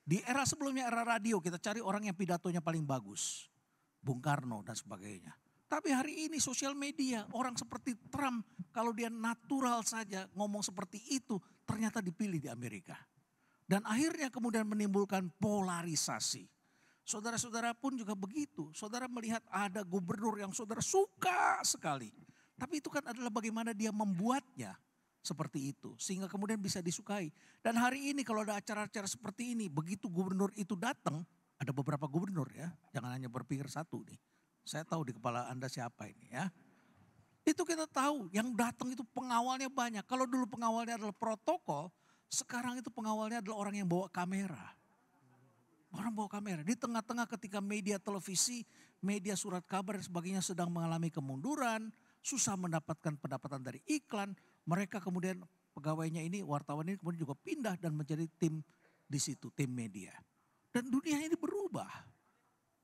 Di era sebelumnya, era radio, kita cari orang yang pidatonya paling bagus. Bung Karno dan sebagainya. Tapi hari ini sosial media, orang seperti Trump, kalau dia natural saja ngomong seperti itu, ternyata dipilih di Amerika. Dan akhirnya kemudian menimbulkan polarisasi. Saudara-saudara pun juga begitu. Saudara melihat ada gubernur yang saudara suka sekali. Tapi itu kan adalah bagaimana dia membuatnya. Seperti itu, sehingga kemudian bisa disukai. Dan hari ini kalau ada acara-acara seperti ini, begitu gubernur itu datang, ada beberapa gubernur ya, jangan hanya berpikir satu nih. Saya tahu di kepala Anda siapa ini ya. Itu kita tahu, yang datang itu pengawalnya banyak. Kalau dulu pengawalnya adalah protokol, sekarang itu pengawalnya adalah orang yang bawa kamera. Orang bawa kamera, di tengah-tengah ketika media televisi, media surat kabar dan sebagainya sedang mengalami kemunduran, susah mendapatkan pendapatan dari iklan, mereka kemudian pegawainya ini, wartawan ini kemudian juga pindah dan menjadi tim di situ, tim media. Dan dunia ini berubah.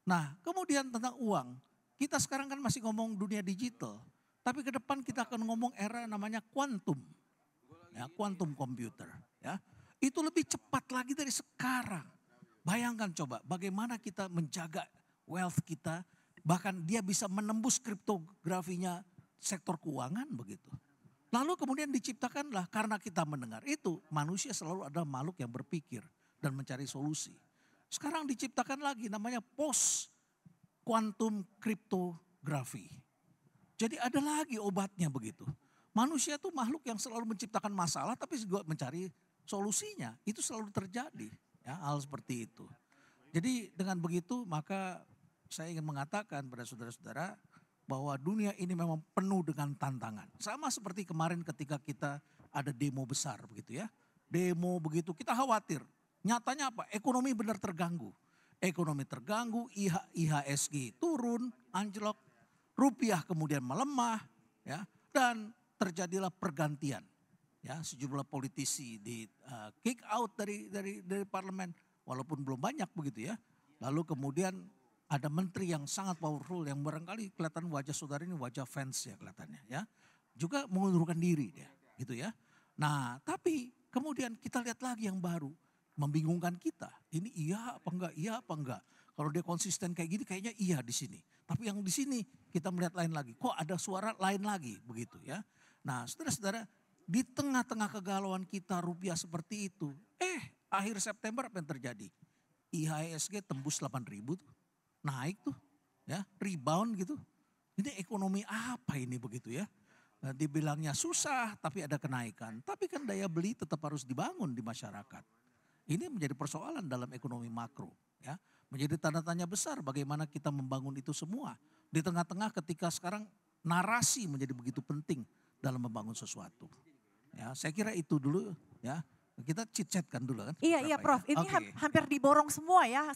Nah kemudian tentang uang, kita sekarang kan masih ngomong dunia digital. Tapi ke depan kita akan ngomong era namanya quantum. Ya, quantum computer. Ya. Itu lebih cepat lagi dari sekarang. Bayangkan coba bagaimana kita menjaga wealth kita. Bahkan dia bisa menembus kriptografinya sektor keuangan begitu. Lalu kemudian diciptakanlah karena kita mendengar itu manusia selalu ada makhluk yang berpikir dan mencari solusi. Sekarang diciptakan lagi namanya post quantum cryptography. Jadi ada lagi obatnya begitu. Manusia tuh makhluk yang selalu menciptakan masalah tapi juga mencari solusinya. Itu selalu terjadi ya hal seperti itu. Jadi dengan begitu maka saya ingin mengatakan pada saudara-saudara bahwa dunia ini memang penuh dengan tantangan. Sama seperti kemarin ketika kita ada demo besar begitu ya. Demo begitu kita khawatir. Nyatanya apa? Ekonomi benar terganggu. Ekonomi terganggu, IHSG turun, anjlok. Rupiah kemudian melemah ya. Dan terjadilah pergantian. ya sejumlah politisi di kick out dari parlemen walaupun belum banyak begitu ya. Lalu kemudian ada menteri yang sangat powerful yang barangkali kelihatan wajah saudara ini wajah fans ya kelihatannya ya. Juga mengundurkan diri dia gitu ya. Nah tapi kemudian kita lihat lagi yang baru membingungkan kita. Ini iya apa enggak, iya apa enggak. Kalau dia konsisten kayak gini kayaknya iya di sini. Tapi yang di sini kita melihat lain lagi. Kok ada suara lain lagi begitu ya. Nah saudara-saudara di tengah-tengah kegalauan kita rupiah seperti itu. Akhir September apa yang terjadi? IHSG tembus 8.000 tuh. Naik tuh ya rebound gitu. Ini ekonomi apa ini begitu ya. Dibilangnya susah tapi ada kenaikan. Tapi kan daya beli tetap harus dibangun di masyarakat. Ini menjadi persoalan dalam ekonomi makro ya. Menjadi tanda tanya besar bagaimana kita membangun itu semua. Di tengah-tengah ketika sekarang narasi menjadi begitu penting dalam membangun sesuatu. Ya, saya kira itu dulu ya. Kita chit-chat kan dulu kan. Iya Prof, ini hampir diborong semua ya,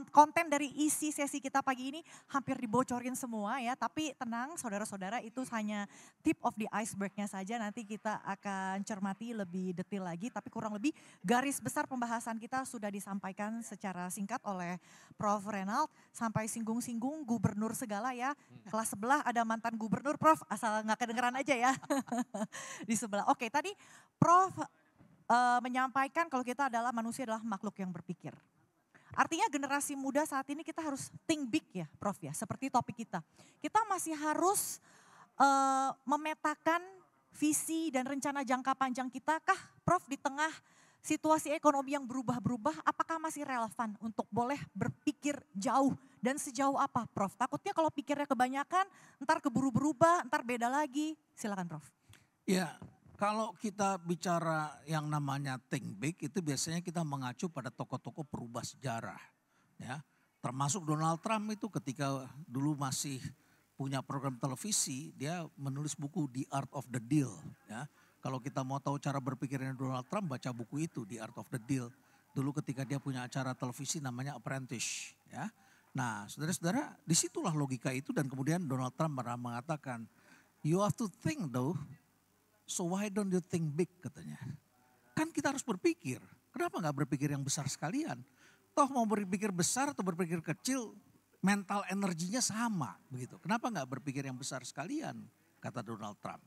konten dari isi sesi kita pagi ini hampir dibocorin semua ya. Tapi tenang saudara-saudara, itu hanya tip of the iceberg-nya saja, nanti kita akan cermati lebih detail lagi. Tapi kurang lebih garis besar pembahasan kita sudah disampaikan secara singkat oleh Prof Renald. Sampai singgung-singgung gubernur segala ya, kelas sebelah ada mantan gubernur Prof, asal nggak kedengeran aja ya di sebelah. Oke, tadi Prof menyampaikan kalau kita adalah manusia adalah makhluk yang berpikir. Artinya generasi muda saat ini kita harus think big ya Prof ya, seperti topik kita. Kita masih harus memetakan visi dan rencana jangka panjang kita kah Prof di tengah situasi ekonomi yang berubah-berubah, apakah masih relevan untuk boleh berpikir jauh dan sejauh apa Prof? Takutnya kalau pikirnya kebanyakan ntar keburu berubah, ntar beda lagi. Silakan Prof. Ya. Kalau kita bicara yang namanya think big itu biasanya kita mengacu pada tokoh-tokoh perubah sejarah. Ya. Termasuk Donald Trump itu ketika dulu masih punya program televisi, dia menulis buku The Art of the Deal. Ya. Kalau kita mau tahu cara berpikirnya Donald Trump, baca buku itu The Art of the Deal. Dulu ketika dia punya acara televisi namanya Apprentice. Ya. Nah saudara-saudara disitulah logika itu dan kemudian Donald Trump pernah mengatakan, you have to think though. So why don't you think big katanya. Kan kita harus berpikir. Kenapa gak berpikir yang besar sekalian? Toh mau berpikir besar atau berpikir kecil, mental energinya sama begitu. Kenapa gak berpikir yang besar sekalian? Kata Donald Trump.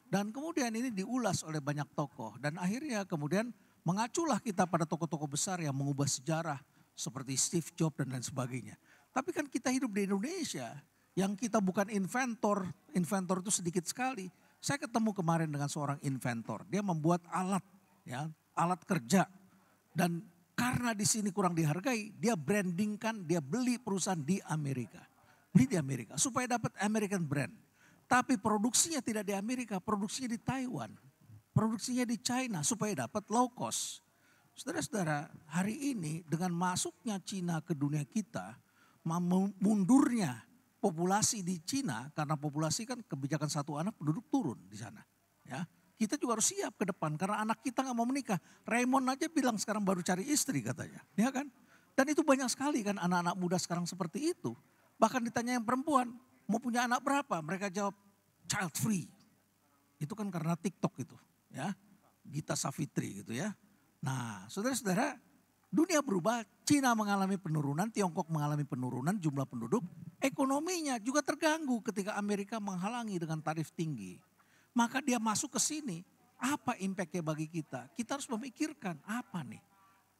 Dan kemudian ini diulas oleh banyak tokoh. Dan akhirnya kemudian mengaculah kita pada tokoh-tokoh besar yang mengubah sejarah. Seperti Steve Jobs dan lain sebagainya. Tapi kan kita hidup di Indonesia. Yang kita bukan inventor. Inventor itu sedikit sekali. Saya ketemu kemarin dengan seorang inventor, dia membuat alat, ya, alat kerja. Dan karena di sini kurang dihargai, dia brandingkan, dia beli perusahaan di Amerika. Beli di Amerika supaya dapat American brand. Tapi produksinya tidak di Amerika, produksinya di Taiwan. Produksinya di China supaya dapat low cost. Saudara-saudara, hari ini dengan masuknya Cina ke dunia kita, mundurnya populasi di Cina, karena populasi kan kebijakan satu anak penduduk turun di sana. Ya, kita juga harus siap ke depan karena anak kita nggak mau menikah. Raymond aja bilang sekarang baru cari istri katanya, ya kan? Dan itu banyak sekali kan anak-anak muda sekarang seperti itu. Bahkan ditanya yang perempuan, mau punya anak berapa? Mereka jawab child free. Itu kan karena TikTok itu, ya. Gita Savitri gitu ya. Nah, saudara-saudara, dunia berubah, Cina mengalami penurunan, Tiongkok mengalami penurunan jumlah penduduk, ekonominya juga terganggu ketika Amerika menghalangi dengan tarif tinggi. Maka dia masuk ke sini, apa impactnya bagi kita? Kita harus memikirkan apa nih,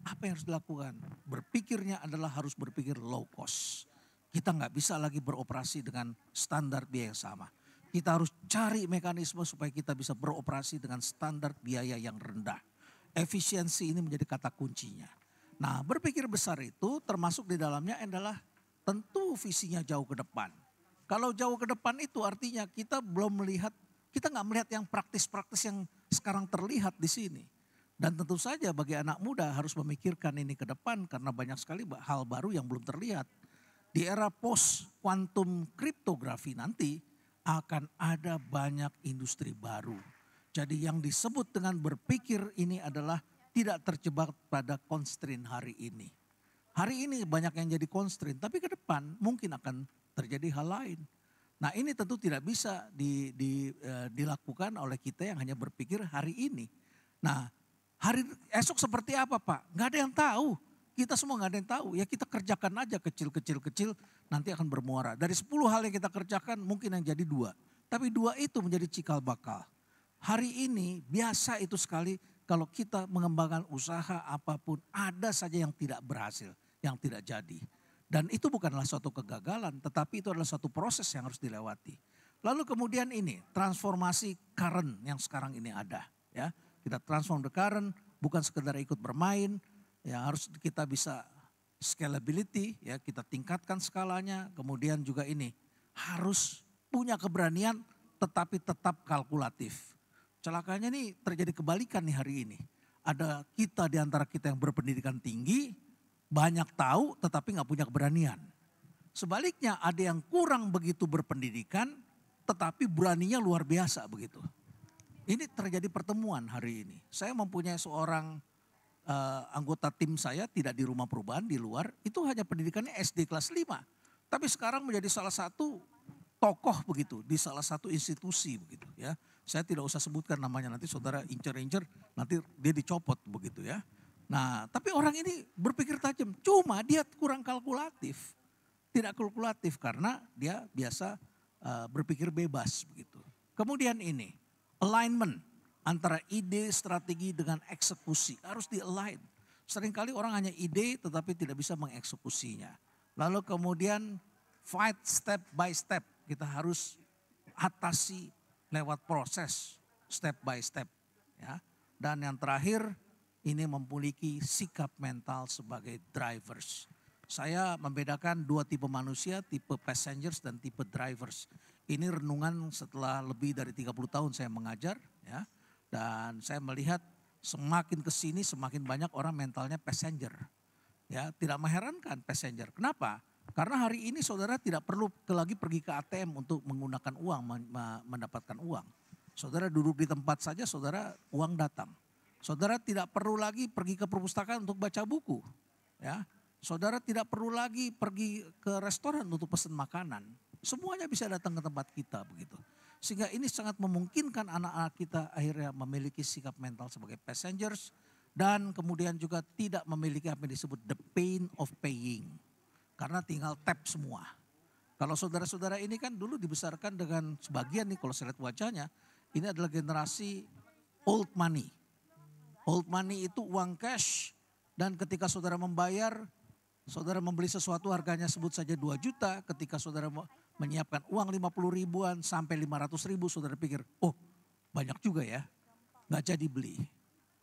apa yang harus dilakukan. Berpikirnya adalah harus berpikir low cost. Kita nggak bisa lagi beroperasi dengan standar biaya yang sama. Kita harus cari mekanisme supaya kita bisa beroperasi dengan standar biaya yang rendah. Efisiensi ini menjadi kata kuncinya. Nah berpikir besar itu termasuk di dalamnya adalah tentu visinya jauh ke depan. Kalau jauh ke depan itu artinya kita belum melihat, kita nggak melihat yang praktis-praktis yang sekarang terlihat di sini. Dan tentu saja bagi anak muda harus memikirkan ini ke depan karena banyak sekali hal baru yang belum terlihat. Di era post quantum cryptography nanti akan ada banyak industri baru. Jadi yang disebut dengan berpikir ini adalah tidak terjebak pada constraint hari ini. Hari ini banyak yang jadi constraint, tapi ke depan mungkin akan terjadi hal lain. Nah ini tentu tidak bisa dilakukan oleh kita yang hanya berpikir hari ini. Nah hari esok seperti apa Pak? Nggak ada yang tahu. Kita semua nggak ada yang tahu. Ya kita kerjakan aja kecil nanti akan bermuara. Dari 10 hal yang kita kerjakan mungkin yang jadi 2. Tapi 2 itu menjadi cikal bakal. Hari ini biasa itu sekali kalau kita mengembangkan usaha apapun ada saja yang tidak berhasil, yang tidak jadi. Dan itu bukanlah suatu kegagalan tetapi itu adalah suatu proses yang harus dilewati. Lalu kemudian ini transformasi current yang sekarang ini ada. Ya, kita transform the current bukan sekedar ikut bermain. Ya, harus kita bisa scalability, ya kita tingkatkan skalanya. Kemudian juga ini harus punya keberanian tetapi tetap kalkulatif. Celakanya nih terjadi kebalikan nih hari ini. Ada kita di antara kita yang berpendidikan tinggi, banyak tahu tetapi nggak punya keberanian. Sebaliknya ada yang kurang begitu berpendidikan tetapi beraninya luar biasa begitu. Ini terjadi pertemuan hari ini. Saya mempunyai seorang anggota tim saya tidak di rumah perubahan di luar itu hanya pendidikannya SD kelas 5. Tapi sekarang menjadi salah satu tokoh begitu di salah satu institusi begitu ya. Saya tidak usah sebutkan namanya nanti saudara incer-incer nanti dia dicopot begitu ya. Nah, tapi orang ini berpikir tajam, cuma dia kurang kalkulatif. Tidak kalkulatif karena dia biasa berpikir bebas begitu. Kemudian ini alignment antara ide, strategi dengan eksekusi harus di-align. Seringkali orang hanya ide tetapi tidak bisa mengeksekusinya. Lalu kemudian fight step by step. Kita harus atasi lewat proses step by step. Ya. Dan yang terakhir ini memiliki sikap mental sebagai drivers. Saya membedakan 2 tipe manusia, tipe passengers dan tipe drivers. Ini renungan setelah lebih dari 30 tahun saya mengajar. Ya. Dan saya melihat semakin kesini semakin banyak orang mentalnya passenger. Ya, tidak mengherankan passenger. Kenapa? Karena hari ini saudara tidak perlu lagi pergi ke ATM untuk menggunakan uang, mendapatkan uang. Saudara duduk di tempat saja, saudara uang datang. Saudara tidak perlu lagi pergi ke perpustakaan untuk baca buku. Ya, saudara tidak perlu lagi pergi ke restoran untuk pesan makanan. Semuanya bisa datang ke tempat kita begitu. Sehingga ini sangat memungkinkan anak-anak kita akhirnya memiliki sikap mental sebagai passengers. Dan kemudian juga tidak memiliki apa yang disebut the pain of paying. Karena tinggal tap semua. Kalau saudara-saudara ini kan dulu dibesarkan dengan sebagian nih kalau saya lihat wajahnya. Ini adalah generasi old money. Old money itu uang cash. Dan ketika saudara membayar, saudara membeli sesuatu harganya sebut saja 2 juta. Ketika saudara menyiapkan uang 50 ribuan sampai 500 ribu, saudara pikir, oh banyak juga ya. Gak jadi beli,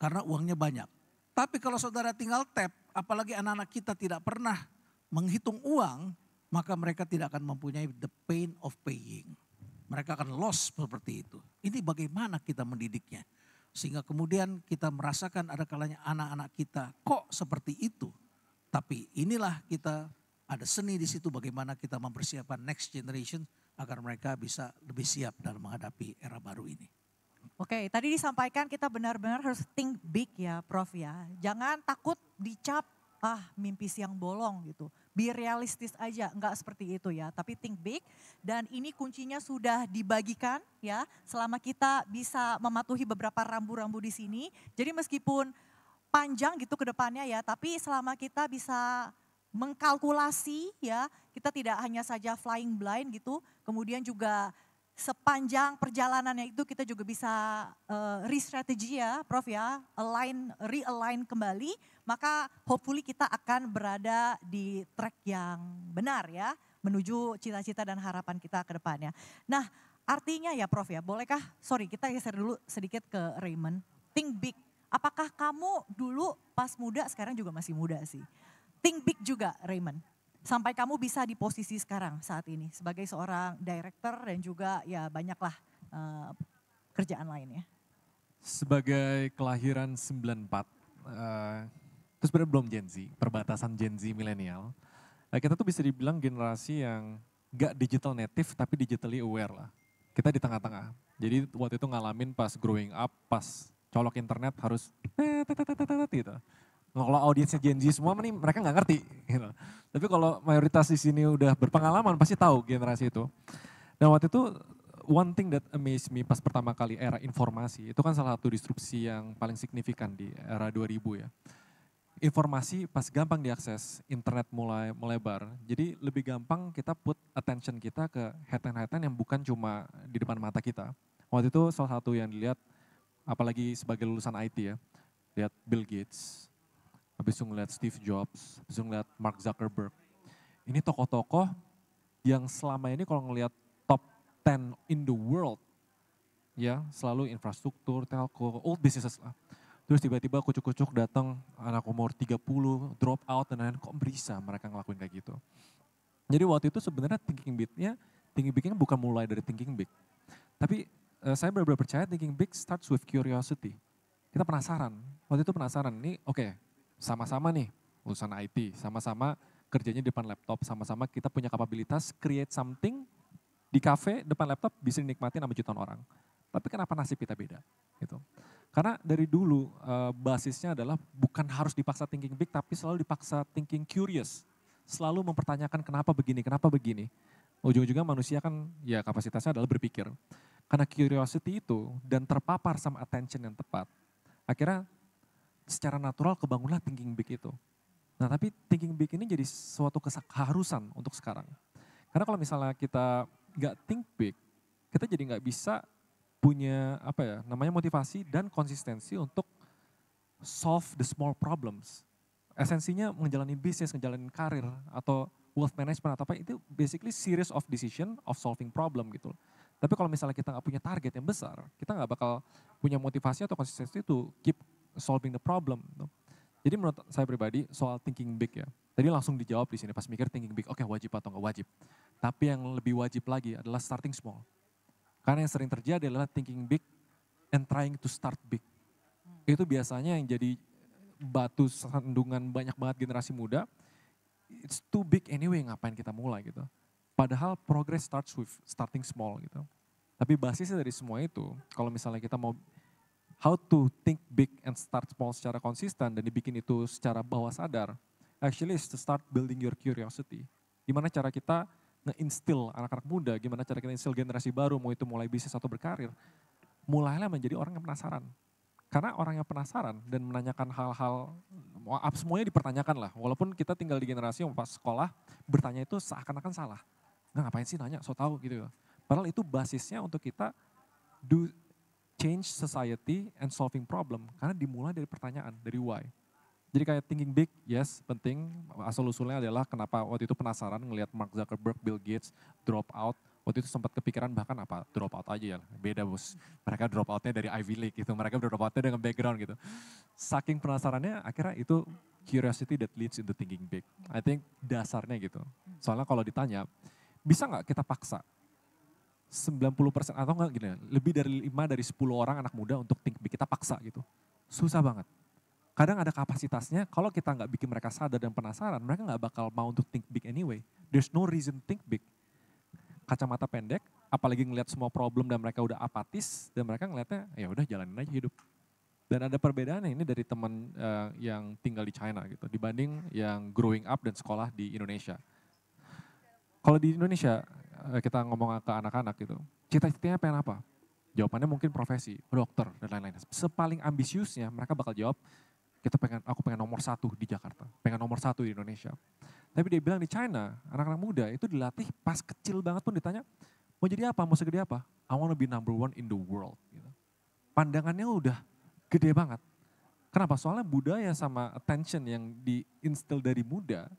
karena uangnya banyak. Tapi kalau saudara tinggal tap, apalagi anak-anak kita tidak pernah menghitung uang, maka mereka tidak akan mempunyai the pain of paying. Mereka akan loss seperti itu. Ini bagaimana kita mendidiknya. Sehingga kemudian kita merasakan ada kalanya anak-anak kita kok seperti itu. Tapi inilah kita ada seni di situ bagaimana kita mempersiapkan next generation agar mereka bisa lebih siap dalam menghadapi era baru ini. Oke, tadi disampaikan kita benar-benar harus think big ya Prof ya. Jangan takut dicap mimpi siang bolong gitu. Be realistis aja, enggak seperti itu ya. Tapi think big dan ini kuncinya sudah dibagikan ya. Selama kita bisa mematuhi beberapa rambu-rambu di sini. Jadi meskipun panjang gitu ke depannya ya, tapi selama kita bisa mengkalkulasi ya, kita tidak hanya saja flying blind gitu, kemudian juga sepanjang perjalanannya itu kita juga bisa re-strategi ya Prof ya, realign kembali, maka hopefully kita akan berada di track yang benar ya, menuju cita-cita dan harapan kita ke depannya. Nah artinya ya Prof ya, bolehkah, kita geser dulu sedikit ke Raymond, think big. Apakah kamu dulu pas muda, sekarang juga masih muda sih, think big juga Raymond? Sampai kamu bisa di posisi sekarang saat ini sebagai seorang director dan juga ya banyaklah kerjaan lainnya. Sebagai kelahiran 94, itu sebenarnya belum Gen Z, perbatasan Gen Z milenial. Kita tuh bisa dibilang generasi yang gak digital native tapi digitally aware lah. Kita di tengah-tengah. Jadi waktu itu ngalamin pas growing up, pas colok internet harus gitu. Kalau audiensnya Gen Z semua nih mereka nggak ngerti gitu. Tapi kalau mayoritas di sini udah berpengalaman pasti tahu generasi itu. Dan waktu itu one thing that amazed me pas pertama kali era informasi, itu kan salah satu disrupsi yang paling signifikan di era 2000 ya. Informasi pas gampang diakses, internet mulai melebar. Jadi lebih gampang kita put attention kita ke headline-headline yang bukan cuma di depan mata kita. Waktu itu salah satu yang dilihat, apalagi sebagai lulusan IT ya, lihat Bill Gates, habis itu ngeliat Steve Jobs, habis itu ngeliat Mark Zuckerberg. Ini tokoh-tokoh yang selama ini kalau ngelihat top 10 in the world, ya selalu infrastruktur, telco, old businesses lah. Terus tiba-tiba kucuk-kucuk datang anak umur 30, drop out dan lain-lain, kok bisa mereka ngelakuin kayak gitu. Jadi waktu itu sebenarnya thinking bignya bukan mulai dari thinking big. Tapi saya benar-benar percaya thinking big starts with curiosity. Kita penasaran, waktu itu penasaran, nih oke, sama-sama nih lulusan IT, sama-sama kerjanya di depan laptop, sama-sama kita punya kapabilitas create something di cafe depan laptop bisa dinikmatin sama jutaan orang. Tapi kenapa nasib kita beda? Gitu. Karena dari dulu basisnya adalah bukan harus dipaksa thinking big, tapi selalu dipaksa thinking curious. Selalu mempertanyakan kenapa begini. Ujung-ujungnya manusia kan ya kapasitasnya adalah berpikir. Karena curiosity itu dan terpapar sama attention yang tepat, akhirnya secara natural kebangunlah thinking big itu. Nah tapi thinking big ini jadi suatu keharusan untuk sekarang. Karena kalau misalnya kita nggak think big, kita jadi nggak bisa punya namanya motivasi dan konsistensi untuk solve the small problems. Esensinya menjalani bisnis, menjalani karir atau wealth management atau apa itu basically series of decision of solving problem gitu. Tapi kalau misalnya kita nggak punya target yang besar, kita nggak bakal punya motivasi atau konsistensi to keep solving the problem. Gitu. Jadi menurut saya pribadi soal thinking big ya. Tadi langsung dijawab di sini pas mikir thinking big, oke, wajib atau nggak wajib. Tapi yang lebih wajib lagi adalah starting small. Karena yang sering terjadi adalah thinking big and trying to start big. Itu biasanya yang jadi batu sandungan banyak banget generasi muda. It's too big anyway, ngapain kita mulai gitu. Padahal progress starts with starting small gitu. Tapi basisnya dari semua itu, kalau misalnya kita mau how to think big and start small secara konsisten dan dibikin itu secara bawah sadar, actually is to start building your curiosity. Gimana cara kita nge-instill anak-anak muda, gimana cara kita instill generasi baru, mau itu mulai bisnis atau berkarir, mulailah menjadi orang yang penasaran. Karena orang yang penasaran dan menanyakan hal-hal, semuanya dipertanyakan lah, walaupun kita tinggal di generasi yang pas sekolah, bertanya itu seakan-akan salah. Nah ngapain sih nanya, so tau gitu. Padahal itu basisnya untuk kita do change society and solving problem, karena dimulai dari pertanyaan, dari why. Jadi kayak thinking big, yes penting, asal-usulnya adalah kenapa waktu itu penasaran ngelihat Mark Zuckerberg, Bill Gates drop out, waktu itu sempat kepikiran bahkan apa drop out aja ya, beda bos. Mereka drop outnya dari Ivy League gitu, mereka drop outnya dengan background gitu. Saking penasarannya akhirnya itu curiosity that leads into thinking big. I think dasarnya gitu. Soalnya kalau ditanya, bisa nggak kita paksa 90% atau enggak gini, lebih dari 5 dari 10 orang anak muda untuk think big, kita paksa gitu. Susah banget. Kadang ada kapasitasnya, kalau kita nggak bikin mereka sadar dan penasaran, mereka nggak bakal mau untuk think big anyway. There's no reason think big. Kacamata pendek, apalagi ngelihat semua problem dan mereka udah apatis, dan mereka ngelihatnya ya udah jalanin aja hidup. Dan ada perbedaannya ini dari teman yang tinggal di China gitu, dibanding yang growing up dan sekolah di Indonesia. Kalau di Indonesia, kita ngomong ke anak-anak gitu, cita-citanya pengen apa? Jawabannya mungkin profesi, dokter, dan lain-lain. Sepaling ambisiusnya mereka bakal jawab, aku pengen nomor 1 di Jakarta, pengen nomor 1 di Indonesia. Tapi dia bilang di China, anak-anak muda itu dilatih pas kecil banget pun ditanya, mau jadi apa, mau segede apa? I want to be number 1 in the world. Gitu. Pandangannya udah gede banget. Kenapa? Soalnya budaya sama attention yang di-instill dari muda,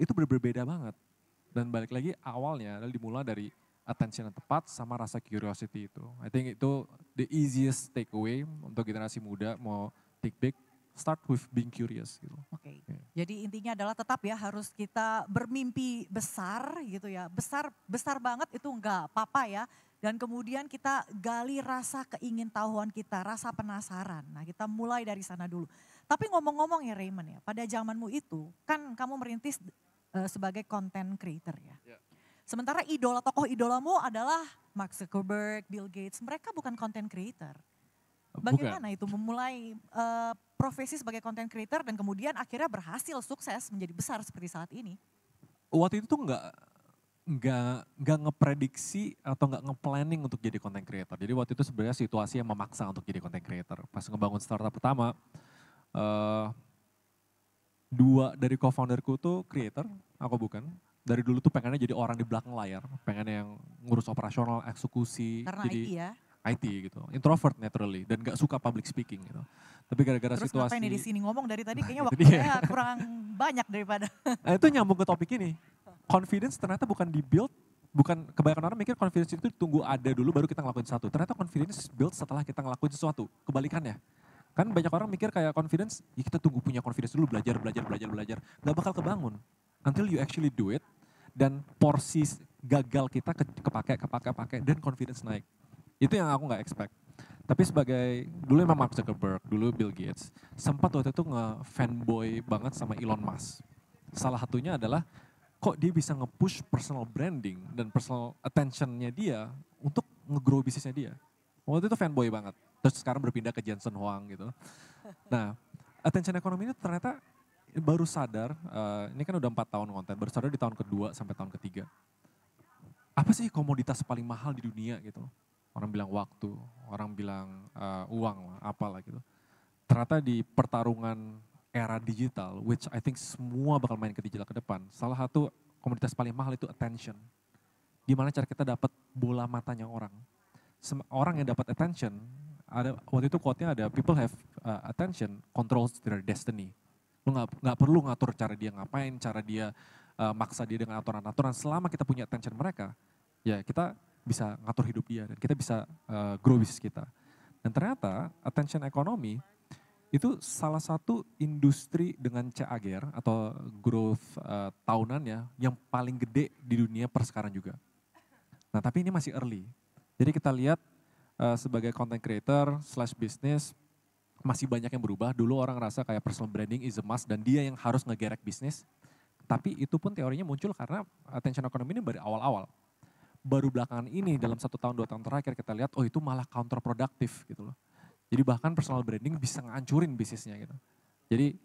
itu berbeda banget. Dan balik lagi awalnya adalah dimulai dari attention yang tepat sama rasa curiosity itu. I think itu the easiest takeaway untuk generasi muda mau think big, start with being curious gitu. Oke. Jadi intinya adalah tetap ya harus kita bermimpi besar gitu ya. Besar banget itu enggak apa-apa ya. Dan kemudian kita gali rasa keingintahuan kita, rasa penasaran. Nah kita mulai dari sana dulu. Tapi ngomong-ngomong ya Raymond ya, pada zamanmu itu kan kamu merintis sebagai content creator ya. Sementara tokoh idolamu adalah Mark Zuckerberg, Bill Gates, mereka bukan content creator. Bagaimana itu memulai profesi sebagai content creator dan kemudian akhirnya berhasil sukses menjadi besar seperti saat ini? Waktu itu tuh enggak nggak ngeprediksi atau nggak nge-planning untuk jadi content creator. Jadi waktu itu sebenarnya situasi yang memaksa untuk jadi content creator. Pas ngebangun startup pertama, eh, dua dari co-founderku tuh creator, aku bukan. Dari dulu tuh pengennya jadi orang di belakang layar, pengen yang ngurus operasional, eksekusi, Karena jadi IT ya. IT gitu. Introvert naturally dan gak suka public speaking gitu. Tapi gara-gara Terus situasi, ngapain nih di sini ngomong dari tadi kayaknya itu waktu dia. saya kurang banyak daripada. Nah, itu nyambung ke topik ini. Confidence ternyata bukan di-build, bukan kebanyakan orang mikir confidence itu tunggu ada dulu baru kita ngelakuin sesuatu. Ternyata confidence build setelah kita ngelakuin sesuatu. Kebalikannya. Kan banyak orang mikir kayak confidence, ya kita tunggu punya confidence dulu, belajar. Gak bakal kebangun. Until you actually do it, dan porsi gagal kita kepake, dan confidence naik. Itu yang aku gak expect. Tapi sebagai, dulu emang Mark Zuckerberg, dulu Bill Gates, sempat waktu itu nge-fanboy banget sama Elon Musk. Salah satunya adalah, kok dia bisa nge-push personal branding dan personal attention-nya dia untuk nge-grow bisnisnya dia. Waktu itu fanboy banget. Terus sekarang berpindah ke Jensen Huang gitu. Nah, attention economy ini ternyata baru sadar, ini kan udah 4 tahun konten, baru sadar di tahun kedua sampai tahun ketiga. Apa sih komoditas paling mahal di dunia gitu? Orang bilang waktu, orang bilang uang, apalah gitu. Ternyata di pertarungan era digital, which I think semua bakal main ke digital ke depan, salah satu komoditas paling mahal itu attention. Gimana cara kita dapat bola matanya orang. Orang yang dapat attention, waktu itu quote-nya ada, people have attention, controls their destiny. Lu nggak perlu ngatur cara dia ngapain, cara dia maksa dia dengan aturan-aturan. Selama kita punya attention mereka, ya kita bisa ngatur hidup dia dan kita bisa grow bisnis kita. Dan ternyata attention economy itu salah satu industri dengan CAGR atau growth tahunannya yang paling gede di dunia per sekarang juga. Nah tapi ini masih early. Jadi kita lihat sebagai content creator / business masih banyak yang berubah. Dulu orang ngerasa kayak personal branding is a must dan dia yang harus ngegerek bisnis. Tapi itu pun teorinya muncul karena attention economy ini dari awal-awal. Baru belakangan ini dalam 1 tahun 2 tahun terakhir kita lihat oh itu malah counterproductive gitu loh. Jadi bahkan personal branding bisa ngancurin bisnisnya gitu. Jadi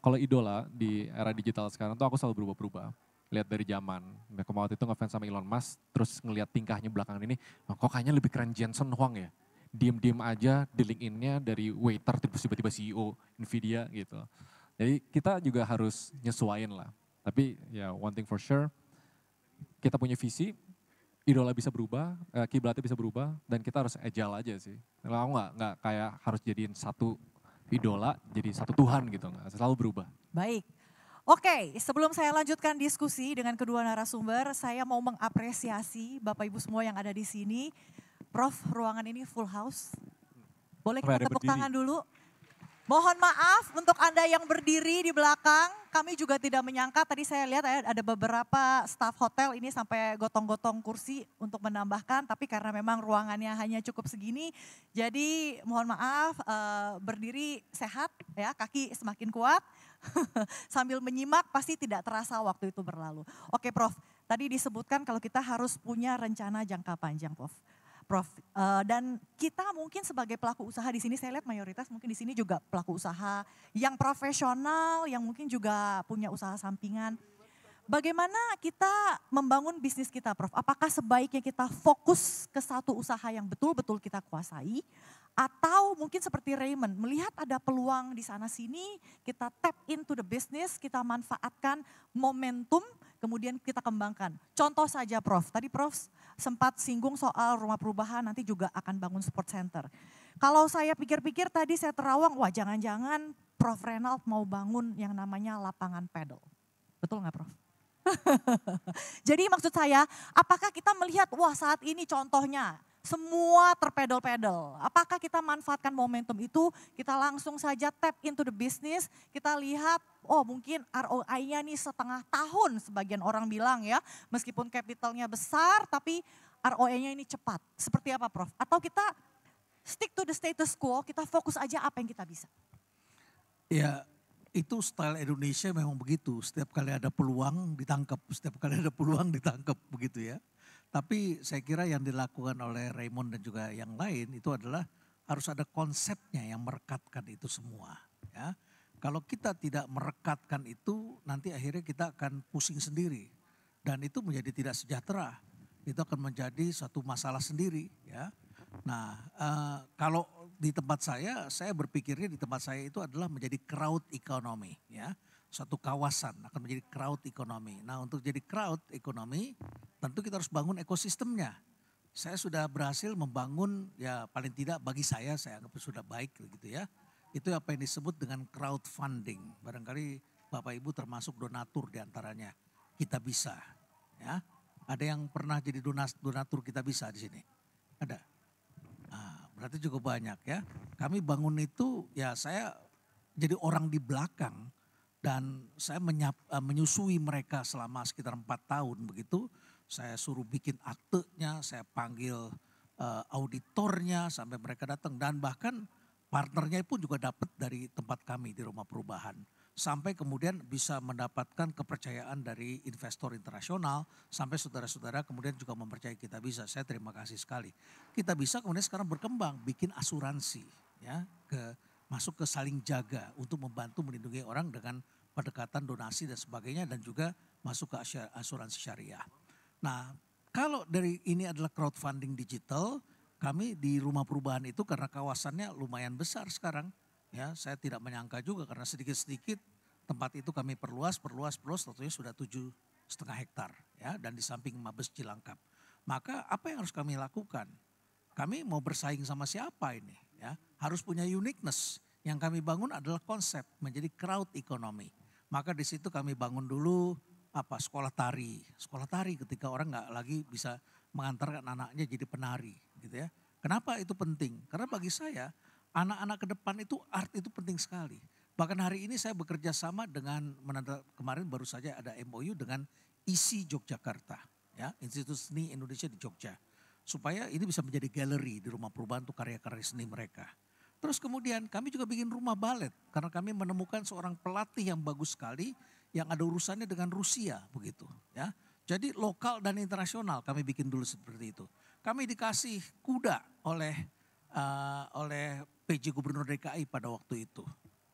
kalau idola di era digital sekarang tuh aku selalu berubah-berubah. Lihat dari zaman, waktu itu ngefans sama Elon Musk, terus ngelihat tingkahnya belakangan ini, oh, kok kayaknya lebih keren Jensen Huang ya. Diem-diem aja di LinkedIn-nya dari waiter tiba-tiba CEO Nvidia gitu. Jadi kita juga harus nyesuaiin lah. Tapi ya one thing for sure, kita punya visi, idola bisa berubah, kiblatnya bisa berubah, dan kita harus agile aja sih. Kalau aku nggak kayak harus jadiin satu idola, jadi satu Tuhan gitu, nggak selalu berubah. Baik. Oke, sebelum saya lanjutkan diskusi dengan kedua narasumber, saya mau mengapresiasi Bapak Ibu semua yang ada di sini. Prof, ruangan ini full house. Boleh kita tepuk tangan dulu? Mohon maaf untuk Anda yang berdiri di belakang, kami juga tidak menyangka, tadi saya lihat ada beberapa staf hotel ini sampai gotong-gotong kursi untuk menambahkan, tapi karena memang ruangannya hanya cukup segini, jadi mohon maaf berdiri sehat ya, kaki semakin kuat, sambil menyimak pasti tidak terasa waktu itu berlalu. Oke Prof, tadi disebutkan kalau kita harus punya rencana jangka panjang Prof. Dan kita mungkin sebagai pelaku usaha di sini saya lihat mayoritas mungkin di sini juga pelaku usaha yang profesional, yang mungkin juga punya usaha sampingan. Bagaimana kita membangun bisnis kita Prof? Apakah sebaiknya kita fokus ke satu usaha yang betul-betul kita kuasai? Atau mungkin seperti Raymond, melihat ada peluang di sana sini, kita tap into the business, kita manfaatkan momentum, kemudian kita kembangkan. Contoh saja Prof, tadi Prof sempat singgung soal rumah perubahan nanti juga akan bangun sport center. Kalau saya pikir-pikir tadi saya terawang, wah jangan-jangan Prof Reynald mau bangun yang namanya lapangan pedal. Betul nggak Prof? Jadi maksud saya, apakah kita melihat, wah saat ini contohnya semua terpedal-pedal. Apakah kita manfaatkan momentum itu, kita langsung saja tap into the business, kita lihat, oh mungkin ROI-nya nih setengah tahun sebagian orang bilang ya, meskipun capitalnya besar tapi ROI-nya ini cepat. Seperti apa Prof? Atau kita stick to the status quo, kita fokus aja apa yang kita bisa? Ya itu style Indonesia memang begitu, setiap kali ada peluang ditangkap, begitu ya. Tapi saya kira yang dilakukan oleh Raymond dan juga yang lain itu adalah harus ada konsepnya yang merekatkan itu semua. Ya. Kalau kita tidak merekatkan itu nanti akhirnya kita akan pusing sendiri. dan itu menjadi tidak sejahtera. Itu akan menjadi satu masalah sendiri ya. Nah kalau di tempat saya berpikirnya di tempat saya itu adalah menjadi crowd economy ya. Suatu kawasan akan menjadi crowd economy. Nah untuk jadi crowd economy tentu kita harus bangun ekosistemnya. Saya sudah berhasil membangun ya paling tidak bagi saya anggap sudah baik gitu ya. Itu apa yang disebut dengan crowdfunding. Barangkali Bapak Ibu termasuk donatur diantaranya. Kita bisa ya. Ada yang pernah jadi donatur kita bisa di sini? Ada? Nah, berarti cukup banyak ya. Kami bangun itu ya saya jadi orang di belakang dan saya menyusui mereka selama sekitar 4 tahun begitu. Saya suruh bikin aktenya, saya panggil auditornya sampai mereka datang dan bahkan partnernya pun juga dapat dari tempat kami di Rumah Perubahan. Sampai kemudian bisa mendapatkan kepercayaan dari investor internasional. Sampai saudara-saudara kemudian juga mempercayai kita bisa. Saya terima kasih sekali. Kita bisa kemudian sekarang berkembang, bikin asuransi ya, masuk ke saling jaga untuk membantu melindungi orang dengan pendekatan donasi dan sebagainya. Dan juga masuk ke asuransi syariah. Nah kalau dari ini adalah crowdfunding digital, kami di Rumah Perubahan itu karena kawasannya lumayan besar sekarang. Ya, saya tidak menyangka juga karena sedikit-sedikit tempat itu kami perluas, tentunya sudah 7,5 hektar ya, dan di samping Mabes Cilangkap. Maka apa yang harus kami lakukan? Kami mau bersaing sama siapa ini? Ya, harus punya uniqueness. Yang kami bangun adalah konsep menjadi crowd economy. Maka di situ kami bangun dulu sekolah tari. Sekolah tari ketika orang nggak lagi bisa mengantarkan anaknya jadi penari gitu ya. Kenapa itu penting? Karena bagi saya anak-anak ke depan itu art itu penting sekali. Bahkan hari ini saya bekerja sama dengan kemarin baru saja ada MOU dengan ISI Yogyakarta, ya, Institut Seni Indonesia di Jogja. Supaya ini bisa menjadi galeri di Rumah Perubahan untuk karya-karya seni mereka. Terus kemudian kami juga bikin rumah balet karena kami menemukan seorang pelatih yang bagus sekali yang ada urusannya dengan Rusia begitu, ya. Jadi lokal dan internasional kami bikin dulu seperti itu. Kami dikasih kuda oleh PJ Gubernur DKI pada waktu itu.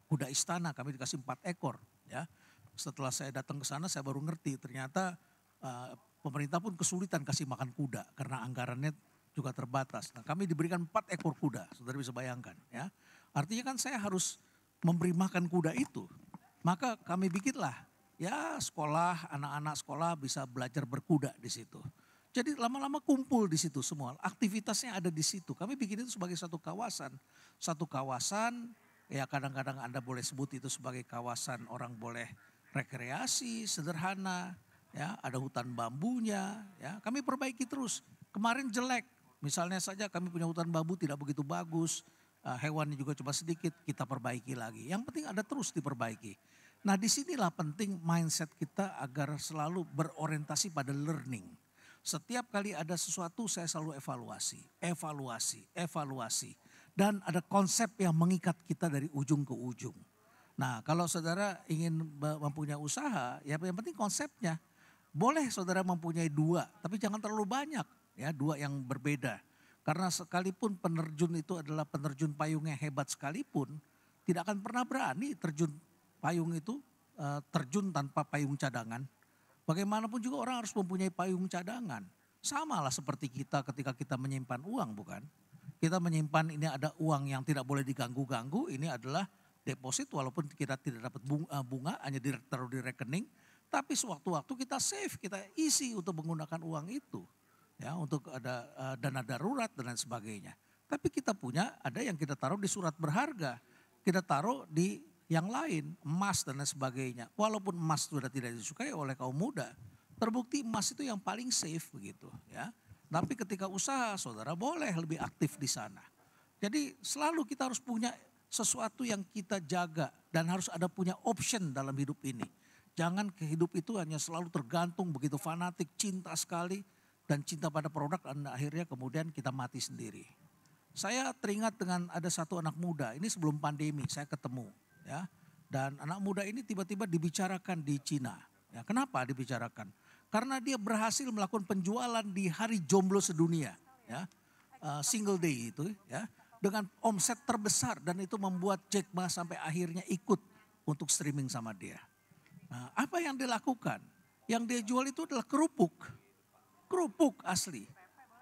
Kuda istana kami dikasih 4 ekor ya. Setelah saya datang ke sana saya baru ngerti ternyata pemerintah pun kesulitan kasih makan kuda karena anggarannya juga terbatas. Nah kami diberikan 4 ekor kuda, saudara bisa bayangkan ya. Artinya kan saya harus memberi makan kuda itu. Maka kami bikinlah ya sekolah, anak-anak sekolah bisa belajar berkuda di situ. Jadi lama-lama kumpul di situ semua, aktivitasnya ada di situ. Kami bikin itu sebagai satu kawasan. Satu kawasan, ya kadang-kadang Anda boleh sebut itu sebagai kawasan orang boleh rekreasi, sederhana. Ya, ada hutan bambunya, ya kami perbaiki terus. Kemarin jelek, misalnya saja kami punya hutan bambu tidak begitu bagus. Hewannya juga cuma sedikit, kita perbaiki lagi. Yang penting ada terus diperbaiki. Nah disinilah penting mindset kita agar selalu berorientasi pada learning. Setiap kali ada sesuatu saya selalu evaluasi. Dan ada konsep yang mengikat kita dari ujung ke ujung. Nah kalau saudara ingin mempunyai usaha, ya yang penting konsepnya. Boleh saudara mempunyai 2, tapi jangan terlalu banyak. Ya 2 yang berbeda. Karena sekalipun penerjun itu adalah penerjun payung yang hebat sekalipun, tidak akan pernah berani terjun payung itu, terjun tanpa payung cadangan. Bagaimanapun juga orang harus mempunyai payung cadangan. Sama lah seperti kita ketika kita menyimpan uang bukan. Kita menyimpan ini ada uang yang tidak boleh diganggu-ganggu. Ini adalah deposit walaupun kita tidak dapat bunga hanya ditaruh di rekening. Tapi sewaktu-waktu kita save, kita isi untuk menggunakan uang itu. Ya, untuk ada dana darurat dan lain sebagainya. Tapi kita punya ada yang kita taruh di surat berharga. Kita taruh di yang lain, emas dan lain sebagainya. Walaupun emas sudah tidak disukai oleh kaum muda, terbukti emas itu yang paling safe begitu ya. Tapi ketika usaha saudara boleh lebih aktif di sana. Jadi selalu kita harus punya sesuatu yang kita jaga dan harus ada punya option dalam hidup ini. Jangan hidup itu hanya selalu tergantung begitu fanatik, cinta sekali dan cinta pada produk dan akhirnya kemudian kita mati sendiri. Saya teringat dengan ada satu anak muda, ini sebelum pandemi saya ketemu. Ya, dan anak muda ini tiba-tiba dibicarakan di Cina. Ya, kenapa dibicarakan? Karena dia berhasil melakukan penjualan di hari jomblo sedunia, ya, single day itu, ya, dengan omset terbesar dan itu membuat Jack Ma sampai akhirnya ikut untuk streaming sama dia. Nah, apa yang dilakukan? Yang dia jual itu adalah kerupuk. Kerupuk asli.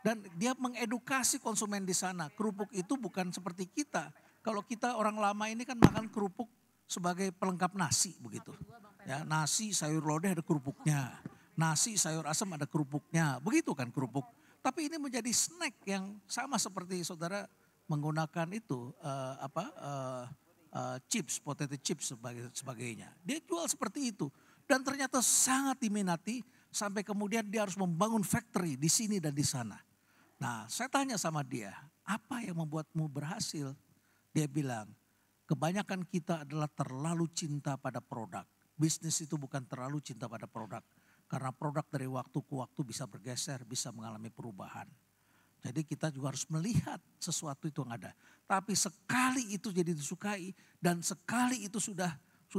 Dan dia mengedukasi konsumen di sana. Kerupuk itu bukan seperti kita. Kalau kita orang lama ini kan makan kerupuk sebagai pelengkap nasi begitu. Ya, nasi sayur lodeh ada kerupuknya. Nasi sayur asam ada kerupuknya. Begitu kan kerupuk. Tapi ini menjadi snack yang sama seperti saudara menggunakan itu chips, potato chips sebagainya. Dia jual seperti itu. Dan ternyata sangat diminati sampai kemudian dia harus membangun factory di sini dan di sana. Nah, saya tanya sama dia, apa yang membuatmu berhasil? Dia bilang, kebanyakan kita adalah terlalu cinta pada produk. Bisnis itu bukan terlalu cinta pada produk. Karena produk dari waktu ke waktu bisa bergeser, bisa mengalami perubahan. Jadi kita juga harus melihat sesuatu itu yang ada. Tapi sekali itu jadi disukai dan sekali itu sudah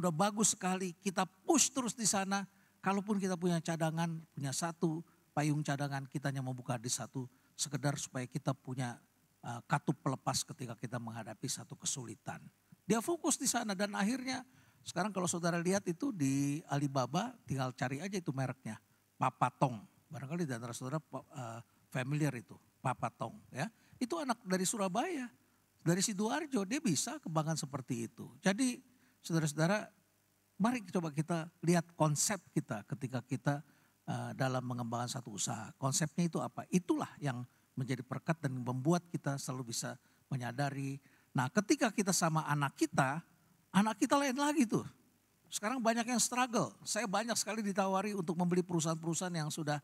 bagus sekali, kita push terus di sana. Kalaupun kita punya cadangan, punya satu payung cadangan, kita hanya membuka di satu sekedar supaya kita punya katup pelepas ketika kita menghadapi satu kesulitan. Dia fokus di sana dan akhirnya sekarang kalau saudara lihat itu di Alibaba tinggal cari aja itu mereknya, Papatong. Barangkali di antara saudara familiar itu, Papatong ya. Itu anak dari Surabaya, dari Sidoarjo, dia bisa kembangkan seperti itu. Jadi saudara-saudara, mari coba kita lihat konsep kita ketika kita dalam mengembangkan satu usaha. Konsepnya itu apa? Itulah yang menjadi perekat dan membuat kita selalu bisa menyadari. Nah, ketika kita sama anak kita lain lagi tuh. Sekarang banyak yang struggle. Saya banyak sekali ditawari untuk membeli perusahaan-perusahaan yang sudah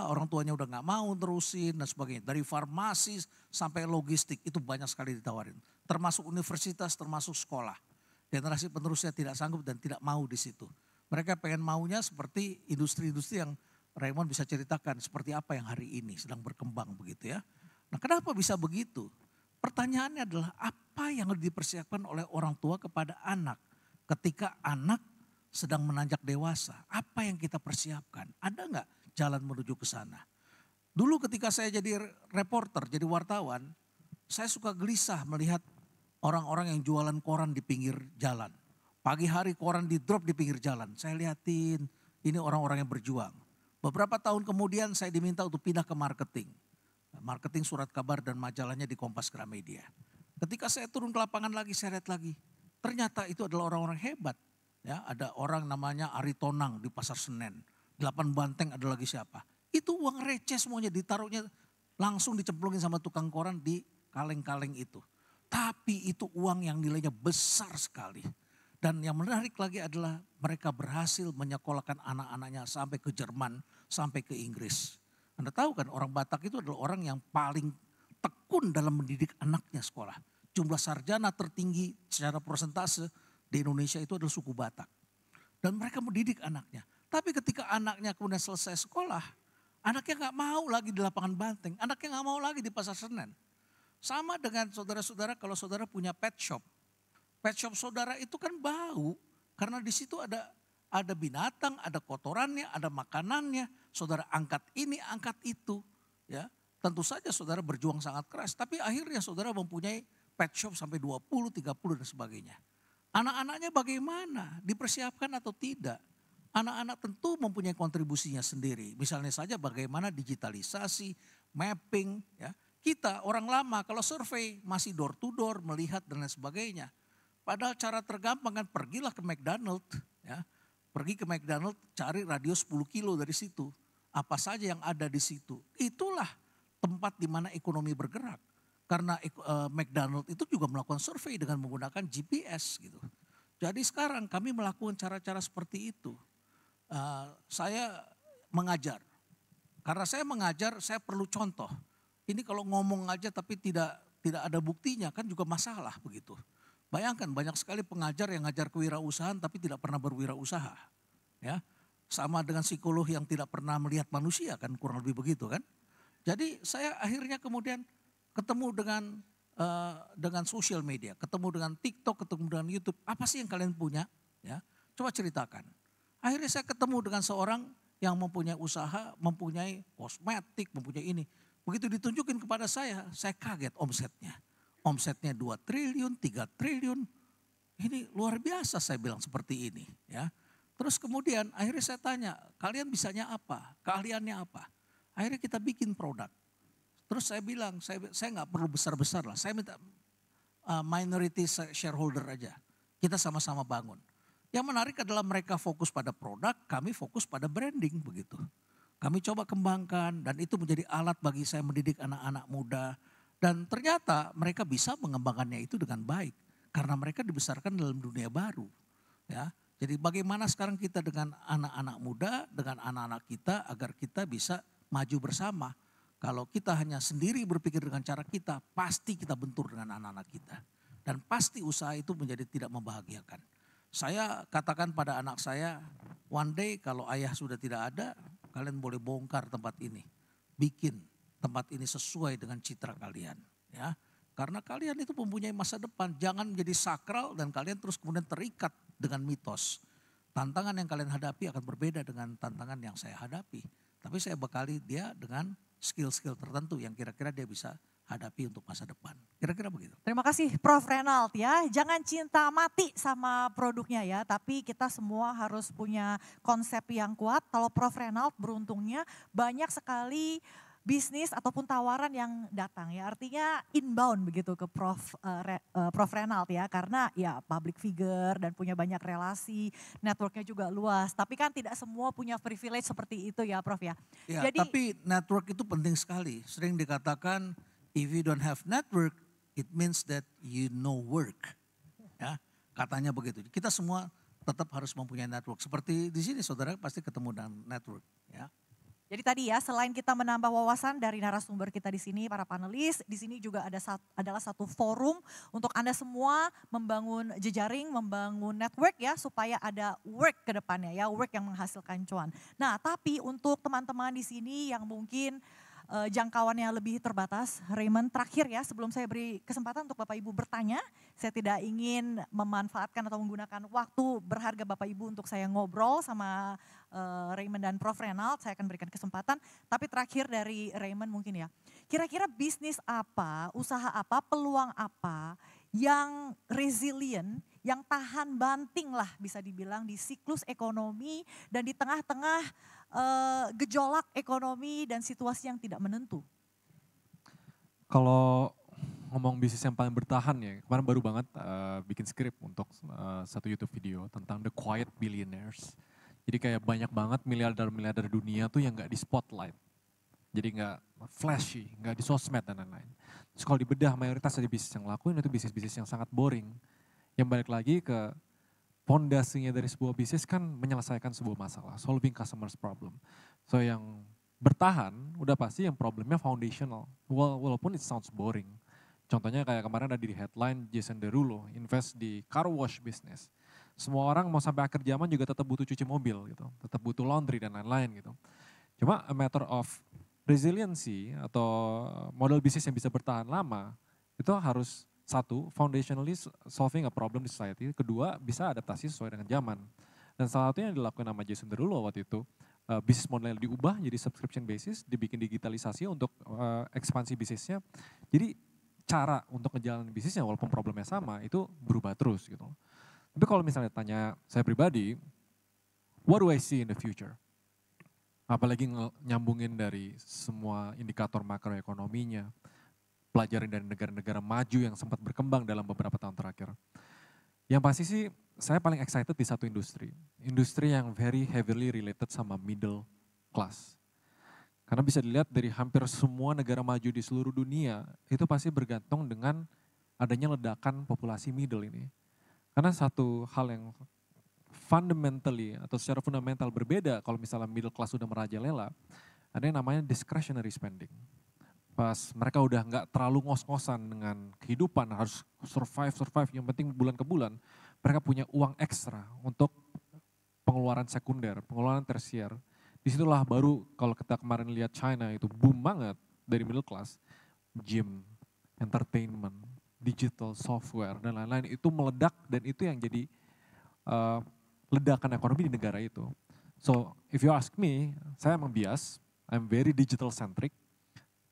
orang tuanya udah gak mau terusin dan sebagainya. Dari farmasi sampai logistik itu banyak sekali ditawarin. Termasuk universitas, termasuk sekolah. Generasi penerusnya tidak sanggup dan tidak mau di situ. Mereka pengen maunya seperti industri-industri yang Raymond bisa ceritakan seperti apa yang hari ini sedang berkembang begitu ya. Nah, kenapa bisa begitu? Pertanyaannya adalah apa yang harus dipersiapkan oleh orang tua kepada anak ketika anak sedang menanjak dewasa? Apa yang kita persiapkan? Ada nggak jalan menuju ke sana? Dulu ketika saya jadi reporter, jadi wartawan, saya suka gelisah melihat orang-orang yang jualan koran di pinggir jalan. Pagi hari koran di drop di pinggir jalan. Saya lihatin ini orang-orang yang berjuang. Beberapa tahun kemudian saya diminta untuk pindah ke marketing. Marketing surat kabar dan majalahnya di Kompas Gramedia. Ketika saya turun ke lapangan lagi, saya lihat lagi. Ternyata itu adalah orang-orang hebat. Ya, ada orang namanya Ari Tonang di Pasar Senen. 8 banteng ada lagi siapa. Itu uang receh semuanya ditaruhnya langsung dicemplungin sama tukang koran di kaleng-kaleng itu. Tapi itu uang yang nilainya besar sekali. Dan yang menarik lagi adalah mereka berhasil menyekolahkan anak-anaknya sampai ke Jerman, sampai ke Inggris. Anda tahu kan orang Batak itu adalah orang yang paling tekun dalam mendidik anaknya sekolah. Jumlah sarjana tertinggi secara persentase di Indonesia itu adalah suku Batak. Dan mereka mendidik anaknya. Tapi ketika anaknya kemudian selesai sekolah, anaknya gak mau lagi di lapangan banteng. Anaknya gak mau lagi di Pasar Senen. Sama dengan saudara-saudara kalau saudara punya pet shop. Pet shop saudara itu kan bau. Karena di situ ada binatang, ada kotorannya, ada makanannya. Saudara angkat ini, angkat itu. Ya, tentu saja saudara berjuang sangat keras. Tapi akhirnya saudara mempunyai pet shop sampai 20, 30 dan sebagainya. Anak-anaknya bagaimana? Dipersiapkan atau tidak? Anak-anak tentu mempunyai kontribusinya sendiri. Misalnya saja bagaimana digitalisasi, mapping. Ya. Kita orang lama kalau survei masih door to door, melihat dan lain sebagainya. Padahal cara tergampang kan pergilah ke McDonald. Ya. Pergi ke McDonald cari radius 10 kilo dari situ. Apa saja yang ada di situ. Itulah tempat di mana ekonomi bergerak. Karena McDonald itu juga melakukan survei dengan menggunakan GPS gitu. Jadi sekarang kami melakukan cara-cara seperti itu. Saya mengajar. Karena saya mengajar saya perlu contoh. Ini kalau ngomong aja tapi tidak ada buktinya kan juga masalah begitu. Bayangkan banyak sekali pengajar yang ngajar kewirausahaan tapi tidak pernah berwirausaha. Ya, sama dengan psikolog yang tidak pernah melihat manusia kan kurang lebih begitu kan. Jadi saya akhirnya kemudian ketemu dengan sosial media, ketemu dengan TikTok, ketemu dengan YouTube. Apa sih yang kalian punya? Ya, coba ceritakan. Akhirnya saya ketemu dengan seorang yang mempunyai usaha, mempunyai kosmetik, mempunyai ini. Begitu ditunjukin kepada saya kaget omsetnya. Omsetnya 2 triliun, 3 triliun. Ini luar biasa saya bilang seperti ini. Ya. Terus kemudian akhirnya saya tanya, kalian bisanya apa? Keahliannya apa? Akhirnya kita bikin produk. Terus saya bilang, saya nggak perlu besar-besar lah. Saya minta minority shareholder aja. Kita sama-sama bangun. Yang menarik adalah mereka fokus pada produk, kami fokus pada branding begitu. Kami coba kembangkan dan itu menjadi alat bagi saya mendidik anak-anak muda. Dan ternyata mereka bisa mengembangkannya itu dengan baik. Karena mereka dibesarkan dalam dunia baru. Ya. Jadi bagaimana sekarang kita dengan anak-anak muda, dengan anak-anak kita agar kita bisa maju bersama. Kalau kita hanya sendiri berpikir dengan cara kita, pasti kita bentur dengan anak-anak kita. Dan pasti usaha itu menjadi tidak membahagiakan. Saya katakan pada anak saya, one day kalau ayah sudah tidak ada, kalian boleh bongkar tempat ini. Bikin tempat ini sesuai dengan citra kalian. Ya. Karena kalian itu mempunyai masa depan, jangan menjadi sakral dan kalian terus kemudian terikat dengan mitos. Tantangan yang kalian hadapi akan berbeda dengan tantangan yang saya hadapi. Tapi saya bekali dia dengan skill-skill tertentu yang kira-kira dia bisa hadapi untuk masa depan. Kira-kira begitu. Terima kasih Prof. Renald ya. Jangan cinta mati sama produknya ya, tapi kita semua harus punya konsep yang kuat. Kalau Prof. Renald beruntungnya banyak sekali bisnis ataupun tawaran yang datang ya, artinya inbound begitu ke Prof. Renald ya, karena ya public figure dan punya banyak relasi, networknya juga luas, tapi kan tidak semua punya privilege seperti itu ya Prof ya. Ya, Jadi, tapi network itu penting sekali, sering dikatakan if you don't have network, it means that you no work, ya katanya begitu. Kita semua tetap harus mempunyai network, seperti di sini saudara pasti ketemu dengan network ya. Jadi tadi ya, selain kita menambah wawasan dari narasumber kita di sini, para panelis, di sini juga adalah satu forum untuk Anda semua membangun jejaring, membangun network ya, supaya ada work ke depannya ya, work yang menghasilkan cuan. Nah, tapi untuk teman-teman di sini yang mungkin jangkauannya lebih terbatas, Raymond terakhir ya, sebelum saya beri kesempatan untuk Bapak Ibu bertanya, saya tidak ingin memanfaatkan atau menggunakan waktu berharga Bapak Ibu untuk saya ngobrol sama Raymond dan Prof. Renald, saya akan berikan kesempatan. Tapi terakhir dari Raymond mungkin ya, kira-kira bisnis apa, usaha apa, peluang apa yang resilient, yang tahan banting lah bisa dibilang di siklus ekonomi dan di tengah-tengah gejolak ekonomi dan situasi yang tidak menentu? Kalau ngomong bisnis yang paling bertahan ya, kemarin baru banget bikin skrip untuk satu YouTube video tentang The Quiet Billionaires. Jadi kayak banyak banget miliarder-miliarder dunia tuh yang gak di spotlight. Jadi gak flashy, gak di sosmed dan lain-lain. Terus kalau dibedah mayoritas dari bisnis yang lakuin itu bisnis-bisnis yang sangat boring. Yang balik lagi ke fondasinya dari sebuah bisnis kan menyelesaikan sebuah masalah, solving customers problem. So yang bertahan udah pasti yang problemnya foundational, walaupun it sounds boring. Contohnya kayak kemarin ada di headline Jason Derulo invest di car wash business. Semua orang mau sampai akhir zaman juga tetap butuh cuci mobil gitu, tetap butuh laundry dan lain-lain gitu. Cuma a matter of resiliency atau model bisnis yang bisa bertahan lama itu harus satu, foundationally solving a problem di society. Kedua, bisa adaptasi sesuai dengan zaman. Dan salah satunya yang dilakukan sama Jason Derulo waktu itu, bisnis modelnya diubah jadi subscription basis, dibikin digitalisasi untuk ekspansi bisnisnya. Jadi cara untuk ngejalanin bisnisnya walaupun problemnya sama itu berubah terus gitu. Tapi kalau misalnya tanya saya pribadi, what do I see in the future? Apalagi nyambungin dari semua indikator makroekonominya, pelajarin dari negara-negara maju yang sempat berkembang dalam beberapa tahun terakhir. Yang pasti sih saya paling excited di satu industri. Industri yang very heavily related sama middle class. Karena bisa dilihat dari hampir semua negara maju di seluruh dunia, itu pasti bergantung dengan adanya ledakan populasi middle ini. Karena satu hal yang fundamentally atau secara fundamental berbeda kalau misalnya middle class sudah merajalela, ada yang namanya discretionary spending. Pas mereka udah nggak terlalu ngos-ngosan dengan kehidupan, harus survive, yang penting bulan ke bulan, mereka punya uang ekstra untuk pengeluaran sekunder, pengeluaran tersier. Disitulah baru kalau kita kemarin lihat China itu boom banget dari middle class, gym, entertainment, digital, software, dan lain-lain itu meledak dan itu yang jadi ledakan ekonomi di negara itu. So if you ask me, saya emang bias, I'm very digital centric,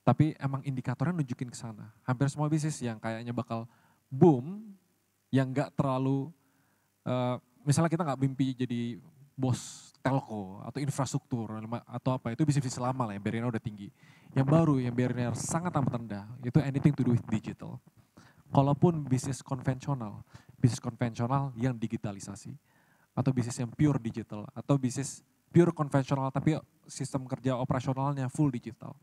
tapi emang indikatornya nunjukin ke sana. Hampir semua bisnis yang kayaknya bakal boom, yang gak terlalu, misalnya kita gak mimpi jadi bos telco atau infrastruktur atau apa itu bisnis lama lah yang barriernya udah tinggi. Yang baru yang barriernya sangat amat rendah itu anything to do with digital. Kalaupun bisnis konvensional yang digitalisasi atau bisnis yang pure digital atau bisnis pure konvensional tapi sistem kerja operasionalnya full digital.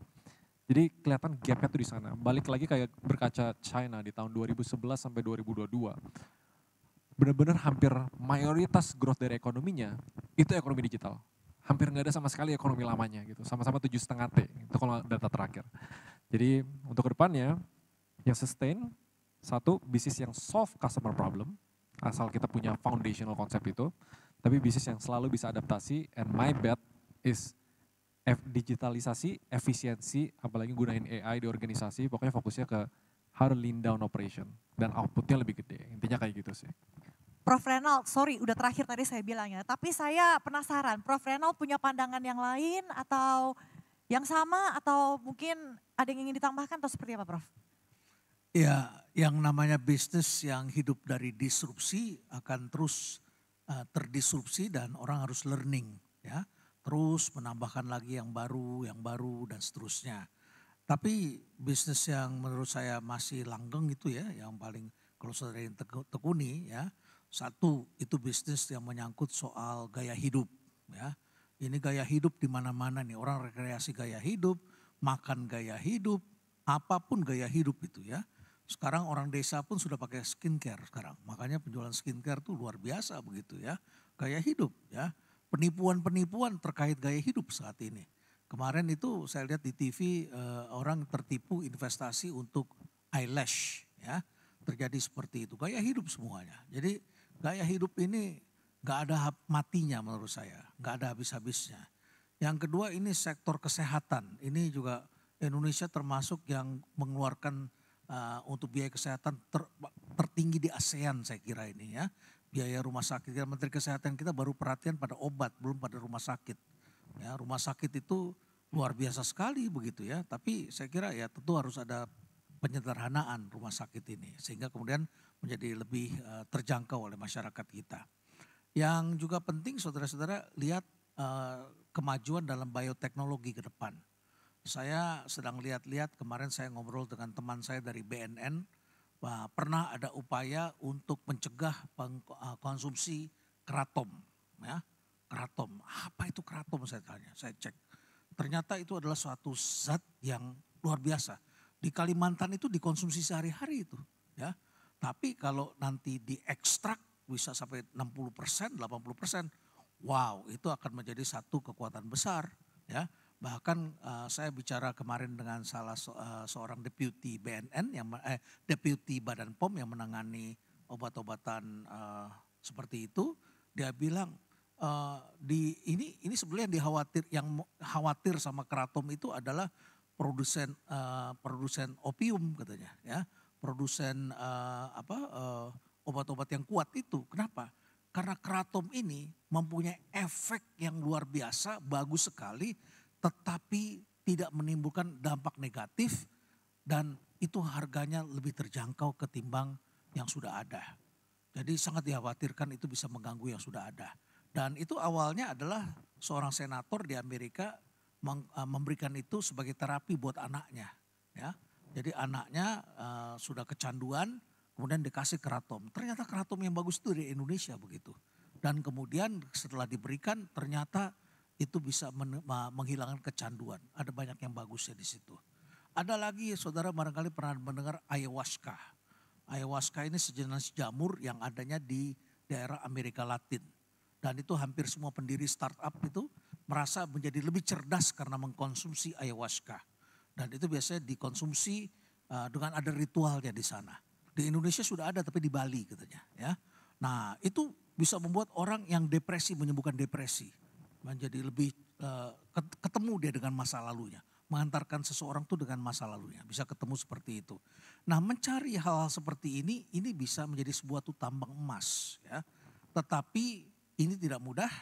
Jadi kelihatan gapnya tuh di sana. Balik lagi kayak berkaca China di tahun 2011 sampai 2022. Benar-benar hampir mayoritas growth dari ekonominya itu ekonomi digital. Hampir nggak ada sama sekali ekonomi lamanya gitu. Sama-sama 7,5 T, itu kalau data terakhir. Jadi untuk kedepannya yang sustain, satu bisnis yang solve customer problem, asal kita punya foundational konsep itu, tapi bisnis yang selalu bisa adaptasi, and my bet is digitalisasi, efisiensi, apalagi gunain AI di organisasi, pokoknya fokusnya ke how to lean down operation, dan outputnya lebih gede, intinya kayak gitu sih. Prof Renald, sorry udah terakhir tadi saya bilang ya, tapi saya penasaran, Prof Renald punya pandangan yang lain atau yang sama atau mungkin ada yang ingin ditambahkan atau seperti apa Prof? Ya, yang namanya bisnis yang hidup dari disrupsi akan terus terdisrupsi dan orang harus learning ya. Terus menambahkan lagi yang baru dan seterusnya. Tapi bisnis yang menurut saya masih langgeng itu ya, yang paling kalau saudara yang tekuni ya. Satu, itu bisnis yang menyangkut soal gaya hidup ya. Ini gaya hidup di mana-mana nih, orang rekreasi gaya hidup, makan gaya hidup, apapun gaya hidup itu ya. Sekarang orang desa pun sudah pakai skincare sekarang. Makanya penjualan skincare tuh luar biasa begitu ya. Gaya hidup ya. Penipuan-penipuan terkait gaya hidup saat ini. Kemarin itu saya lihat di TV orang tertipu investasi untuk eyelash ya. Terjadi seperti itu. Gaya hidup semuanya. Jadi gaya hidup ini gak ada matinya menurut saya. Gak ada habis-habisnya. Yang kedua ini sektor kesehatan. Ini juga Indonesia termasuk yang mengeluarkan untuk biaya kesehatan tertinggi di ASEAN saya kira ini ya. Biaya rumah sakit, Menteri Kesehatan kita baru perhatian pada obat, belum pada rumah sakit. Ya, rumah sakit itu luar biasa sekali begitu ya. Tapi saya kira ya tentu harus ada penyederhanaan rumah sakit ini. Sehingga kemudian menjadi lebih terjangkau oleh masyarakat kita. Yang juga penting saudara-saudara lihat kemajuan dalam bioteknologi ke depan. Saya sedang lihat-lihat kemarin saya ngobrol dengan teman saya dari BNN. Pernah ada upaya untuk mencegah konsumsi keratom. Ya, keratom, apa itu keratom saya tanya, saya cek. Ternyata itu adalah suatu zat yang luar biasa. Di Kalimantan itu dikonsumsi sehari-hari itu. Ya. Tapi kalau nanti diekstrak bisa sampai 60%, 80%. Wow, itu akan menjadi satu kekuatan besar. Ya. Bahkan saya bicara kemarin dengan seorang deputi BNN, deputi Badan POM yang menangani obat-obatan seperti itu. Dia bilang ini sebenarnya yang khawatir sama keratom itu adalah produsen opium katanya, ya, produsen obat-obat yang kuat itu. Kenapa? Karena keratom ini mempunyai efek yang luar biasa, bagus sekali. Tetapi tidak menimbulkan dampak negatif dan itu harganya lebih terjangkau ketimbang yang sudah ada. Jadi sangat dikhawatirkan itu bisa mengganggu yang sudah ada. Dan itu awalnya adalah seorang senator di Amerika memberikan itu sebagai terapi buat anaknya. Ya. Jadi anaknya sudah kecanduan kemudian dikasih keratom. Ternyata keratom yang bagus itu dari Indonesia begitu. Dan kemudian setelah diberikan ternyata itu bisa menghilangkan kecanduan. Ada banyak yang bagusnya di situ. Ada lagi saudara barangkali pernah mendengar ayahuasca. Ayahuasca ini sejenis jamur yang adanya di daerah Amerika Latin. Dan itu hampir semua pendiri startup itu merasa menjadi lebih cerdas karena mengkonsumsi ayahuasca. Dan itu biasanya dikonsumsi dengan ada ritualnya di sana. Di Indonesia sudah ada tapi di Bali katanya. Ya. Nah itu bisa membuat orang yang depresi menyembuhkan depresi. Menjadi lebih ketemu dia dengan masa lalunya. Mengantarkan seseorang tuh dengan masa lalunya. Bisa ketemu seperti itu. Nah mencari hal-hal seperti ini bisa menjadi sebuah tambang emas. Ya. Tetapi ini tidak mudah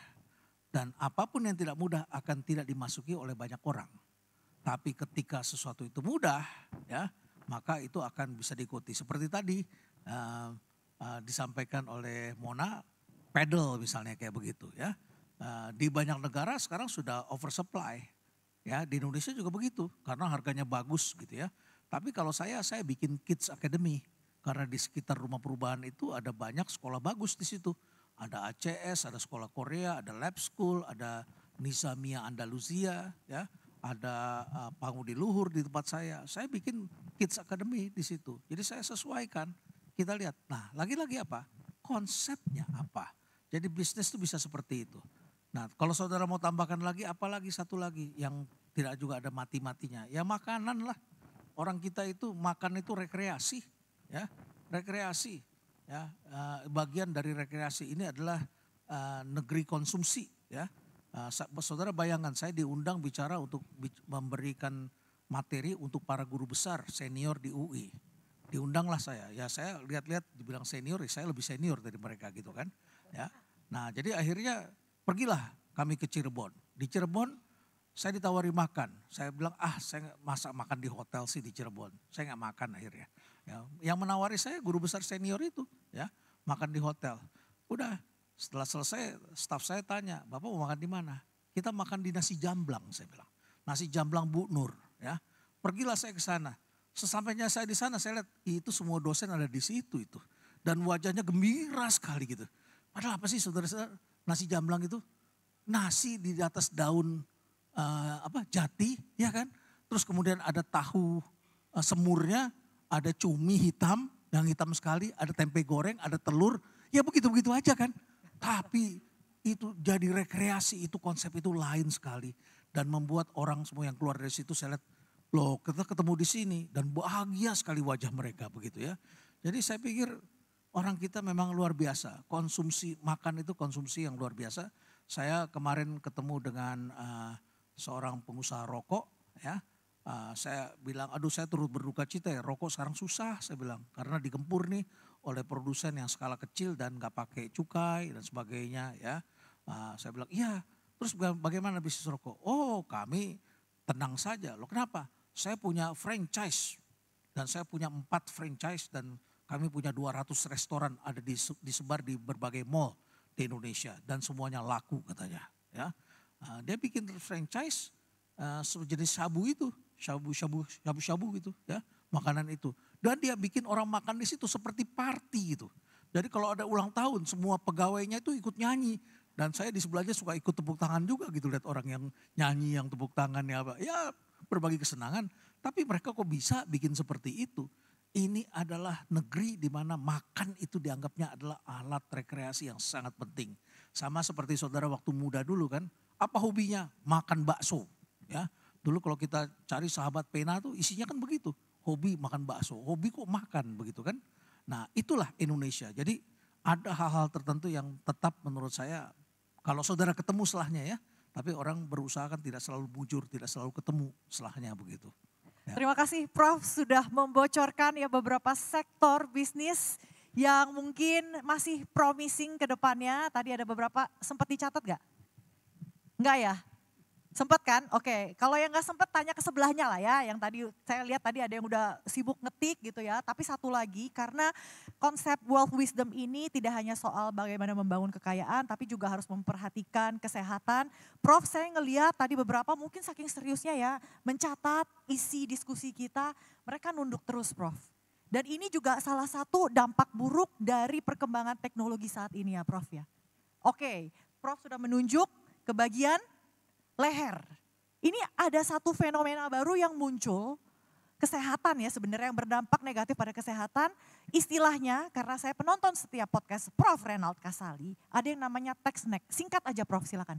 dan apapun yang tidak mudah akan tidak dimasuki oleh banyak orang. Tapi ketika sesuatu itu mudah ya maka itu akan bisa diikuti. Seperti tadi disampaikan oleh Mona, pedal misalnya kayak begitu ya. Di banyak negara sekarang sudah oversupply. Ya, di Indonesia juga begitu karena harganya bagus gitu ya. Tapi kalau saya bikin Kids Academy karena di sekitar rumah perubahan itu ada banyak sekolah bagus di situ. Ada ACS, ada sekolah Korea, ada lab school, ada Nizamia Andalusia, ya, ada Pangudi Luhur di tempat saya. Saya bikin Kids Academy di situ. Jadi saya sesuaikan. Kita lihat. Nah, lagi-lagi apa? Konsepnya apa? Jadi bisnis itu bisa seperti itu. Nah, kalau saudara mau tambahkan lagi, apalagi satu lagi yang tidak juga ada mati-matinya. Ya makanan lah. Orang kita itu makan itu rekreasi, ya, rekreasi. Ya, bagian dari rekreasi ini adalah negeri konsumsi. Ya, saudara bayangkan saya diundang bicara untuk memberikan materi untuk para guru besar senior di UI. Diundanglah saya. Ya saya lihat-lihat dibilang senior, ya saya lebih senior dari mereka gitu kan. Ya, nah jadi akhirnya pergilah kami ke Cirebon. Di Cirebon saya ditawari makan. Saya bilang saya masa makan di hotel sih di Cirebon. Saya nggak makan akhirnya. Ya, yang menawari saya guru besar senior itu, ya, makan di hotel. Udah setelah selesai staf saya tanya, Bapak mau makan di mana? Kita makan di nasi jamblang, saya bilang. Nasi jamblang Bu Nur, ya. Pergilah saya ke sana. Sesampainya saya di sana saya lihat itu semua dosen ada di situ itu. Dan wajahnya gembira sekali gitu. Padahal apa sih saudara-saudara? Nasi jamblang itu nasi di atas daun jati, ya kan? Terus kemudian ada tahu semurnya, ada cumi hitam, yang hitam sekali, ada tempe goreng, ada telur, ya begitu-begitu aja kan. Tapi itu jadi rekreasi, itu konsep itu lain sekali. Dan membuat orang semua yang keluar dari situ saya lihat, loh kita ketemu di sini dan bahagia sekali wajah mereka begitu ya. Jadi saya pikir orang kita memang luar biasa, konsumsi makan itu konsumsi yang luar biasa. Saya kemarin ketemu dengan seorang pengusaha rokok, ya. Saya bilang, aduh saya turut berduka cita ya, rokok sekarang susah saya bilang. Karena digempur nih oleh produsen yang skala kecil dan gak pakai cukai dan sebagainya ya. Saya bilang, iya terus bagaimana bisnis rokok? Oh kami tenang saja, loh kenapa? Saya punya franchise dan saya punya 4 franchise dan kami punya 200 restoran ada disebar di berbagai mall di Indonesia dan semuanya laku katanya. Ya, dia bikin franchise sejenis sabu itu, shabu gitu, ya, makanan itu. Dan dia bikin orang makan di situ seperti party gitu. Jadi kalau ada ulang tahun semua pegawainya itu ikut nyanyi. Dan saya di sebelahnya suka ikut tepuk tangan juga gitu lihat orang yang nyanyi, yang tepuk tangan ya berbagi kesenangan. Tapi mereka kok bisa bikin seperti itu. Ini adalah negeri di mana makan itu dianggapnya adalah alat rekreasi yang sangat penting. Sama seperti saudara waktu muda dulu kan, apa hobinya? Makan bakso. Ya, dulu kalau kita cari sahabat pena tuh isinya kan begitu. Hobi makan bakso, hobi kok makan begitu kan. Nah itulah Indonesia. Jadi ada hal-hal tertentu yang tetap menurut saya kalau saudara ketemu selahnya ya. Tapi orang berusaha kan tidak selalu bujur, tidak selalu ketemu selahnya begitu. Ya. Terima kasih Prof sudah membocorkan ya beberapa sektor bisnis yang mungkin masih promising ke depannya. Tadi ada beberapa, sempat dicatat gak? Enggak ya? Sempat kan? Oke, kalau yang gak sempat tanya ke sebelahnya lah ya. Yang tadi saya lihat tadi ada yang udah sibuk ngetik gitu ya. Tapi satu lagi karena konsep wealth wisdom ini tidak hanya soal bagaimana membangun kekayaan. Tapi juga harus memperhatikan kesehatan. Prof saya ngeliat tadi beberapa mungkin saking seriusnya ya. Mencatat isi diskusi kita, mereka nunduk terus Prof. Dan ini juga salah satu dampak buruk dari perkembangan teknologi saat ini ya Prof ya. Oke, Prof sudah menunjuk ke bagian leher. Ini ada satu fenomena baru yang muncul, kesehatan ya sebenarnya yang berdampak negatif pada kesehatan. Istilahnya karena saya penonton setiap podcast Prof Renald Kasali, ada yang namanya tech snack. Singkat aja Prof silakan.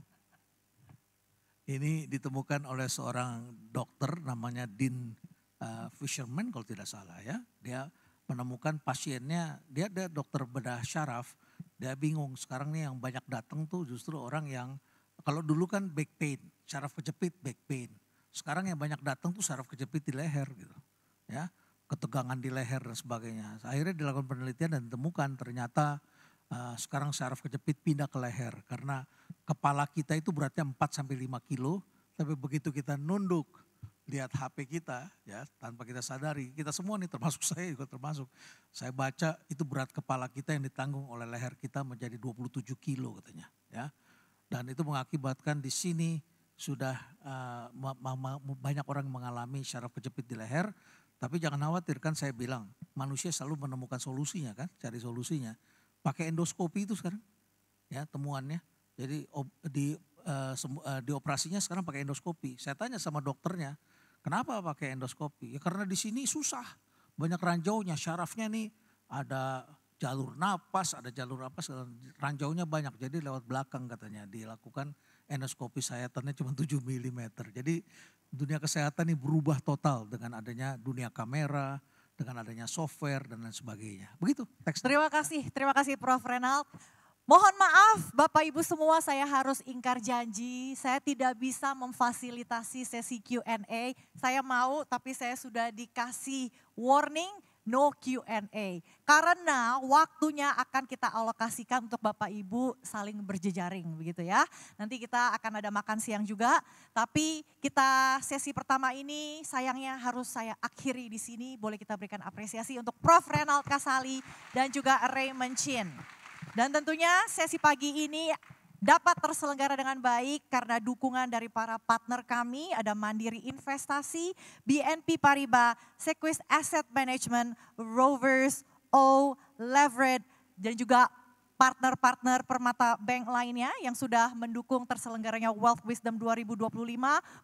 Ini ditemukan oleh seorang dokter namanya Dean Fisherman kalau tidak salah ya. Dia menemukan pasiennya, dia dokter bedah syaraf, dia bingung sekarang nih yang banyak datang tuh justru orang yang kalau dulu kan back pain, saraf kejepit back pain. Sekarang yang banyak datang tuh saraf kejepit di leher gitu. Ya, ketegangan di leher dan sebagainya. Akhirnya dilakukan penelitian dan ditemukan ternyata sekarang saraf kejepit pindah ke leher. Karena kepala kita itu beratnya 4-5 kilo. Tapi begitu kita nunduk, lihat HP kita ya tanpa kita sadari. Kita semua nih termasuk saya juga termasuk. Saya baca itu berat kepala kita yang ditanggung oleh leher kita menjadi 27 kilo katanya. Ya. Dan itu mengakibatkan di sini sudah banyak orang mengalami syaraf kejepit di leher. Tapi jangan khawatir, kan saya bilang manusia selalu menemukan solusinya kan, cari solusinya. Pakai endoskopi itu sekarang ya temuannya. Jadi di operasinya sekarang pakai endoskopi. Saya tanya sama dokternya, kenapa pakai endoskopi? Ya karena di sini susah, banyak ranjaunya, syarafnya nih ada jalur napas, ranjaunya banyak. Jadi lewat belakang katanya dilakukan endoskopi, sayatannya cuma 7 mm. Jadi dunia kesehatan ini berubah total dengan adanya dunia kamera, dengan adanya software dan lain sebagainya. Begitu teks. Terima kasih Prof. Renald. Mohon maaf Bapak Ibu semua, saya harus ingkar janji. Saya tidak bisa memfasilitasi sesi Q&A. Saya mau tapi saya sudah dikasih warning no Q&A. Karena waktunya akan kita alokasikan untuk Bapak Ibu saling berjejaring begitu ya. Nanti kita akan ada makan siang juga. Tapi kita sesi pertama ini sayangnya harus saya akhiri di sini. Boleh kita berikan apresiasi untuk Prof. Renald Kasali dan juga Raymond Chin. Dan tentunya sesi pagi ini dapat terselenggara dengan baik karena dukungan dari para partner kami, ada Mandiri Investasi, BNP Paribas, Sequis Asset Management, Rovers, O, Leverett, dan juga partner-partner Permata Bank lainnya yang sudah mendukung terselenggaranya Wealth Wisdom 2025.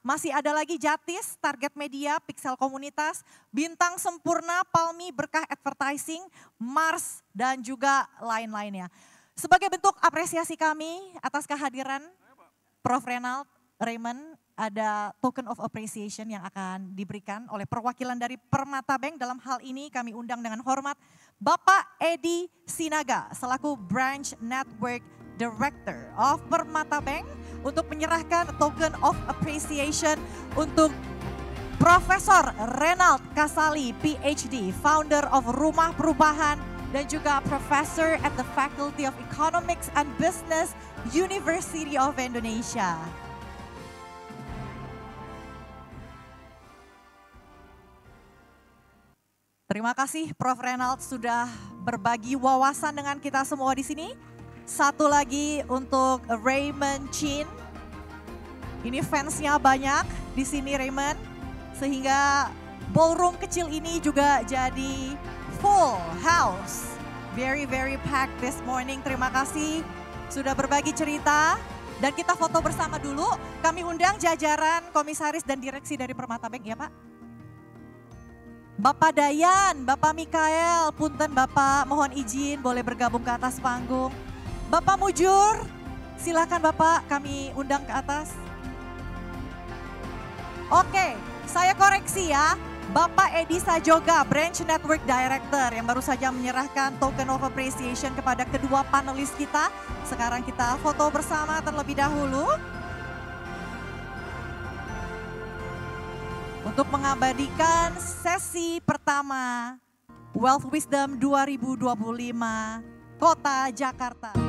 Masih ada lagi Jatis, Target Media, Pixel Komunitas, Bintang Sempurna, Palmi, Berkah Advertising, Mars, dan juga lain-lainnya. Sebagai bentuk apresiasi kami atas kehadiran Prof. Renald, Raymond, ada token of appreciation yang akan diberikan oleh perwakilan dari Permata Bank. Dalam hal ini kami undang dengan hormat Bapak Edi Sinaga selaku Branch Network Director of Permata Bank untuk menyerahkan token of appreciation untuk Profesor Renald Kasali, PhD, founder of Rumah Perubahan, dan juga Professor at the Faculty of Economics and Business, University of Indonesia. Terima kasih Prof. Renald sudah berbagi wawasan dengan kita semua di sini. Satu lagi untuk Raymond Chin. Ini fansnya banyak di sini Raymond. Sehingga ballroom kecil ini juga jadi full house. Very packed this morning. Terima kasih sudah berbagi cerita. Dan kita foto bersama dulu. Kami undang jajaran komisaris dan direksi dari Permata Bank ya Pak. Bapak Dayan, Bapak Mikael, punten Bapak mohon izin boleh bergabung ke atas panggung. Bapak Mujur, silakan Bapak kami undang ke atas. Oke, saya koreksi ya. Bapak Edi Sajoga, Branch Network Director yang baru saja menyerahkan token of appreciation kepada kedua panelis kita. Sekarang kita foto bersama terlebih dahulu. Untuk mengabadikan sesi pertama Wealth Wisdom 2025 Kota Jakarta.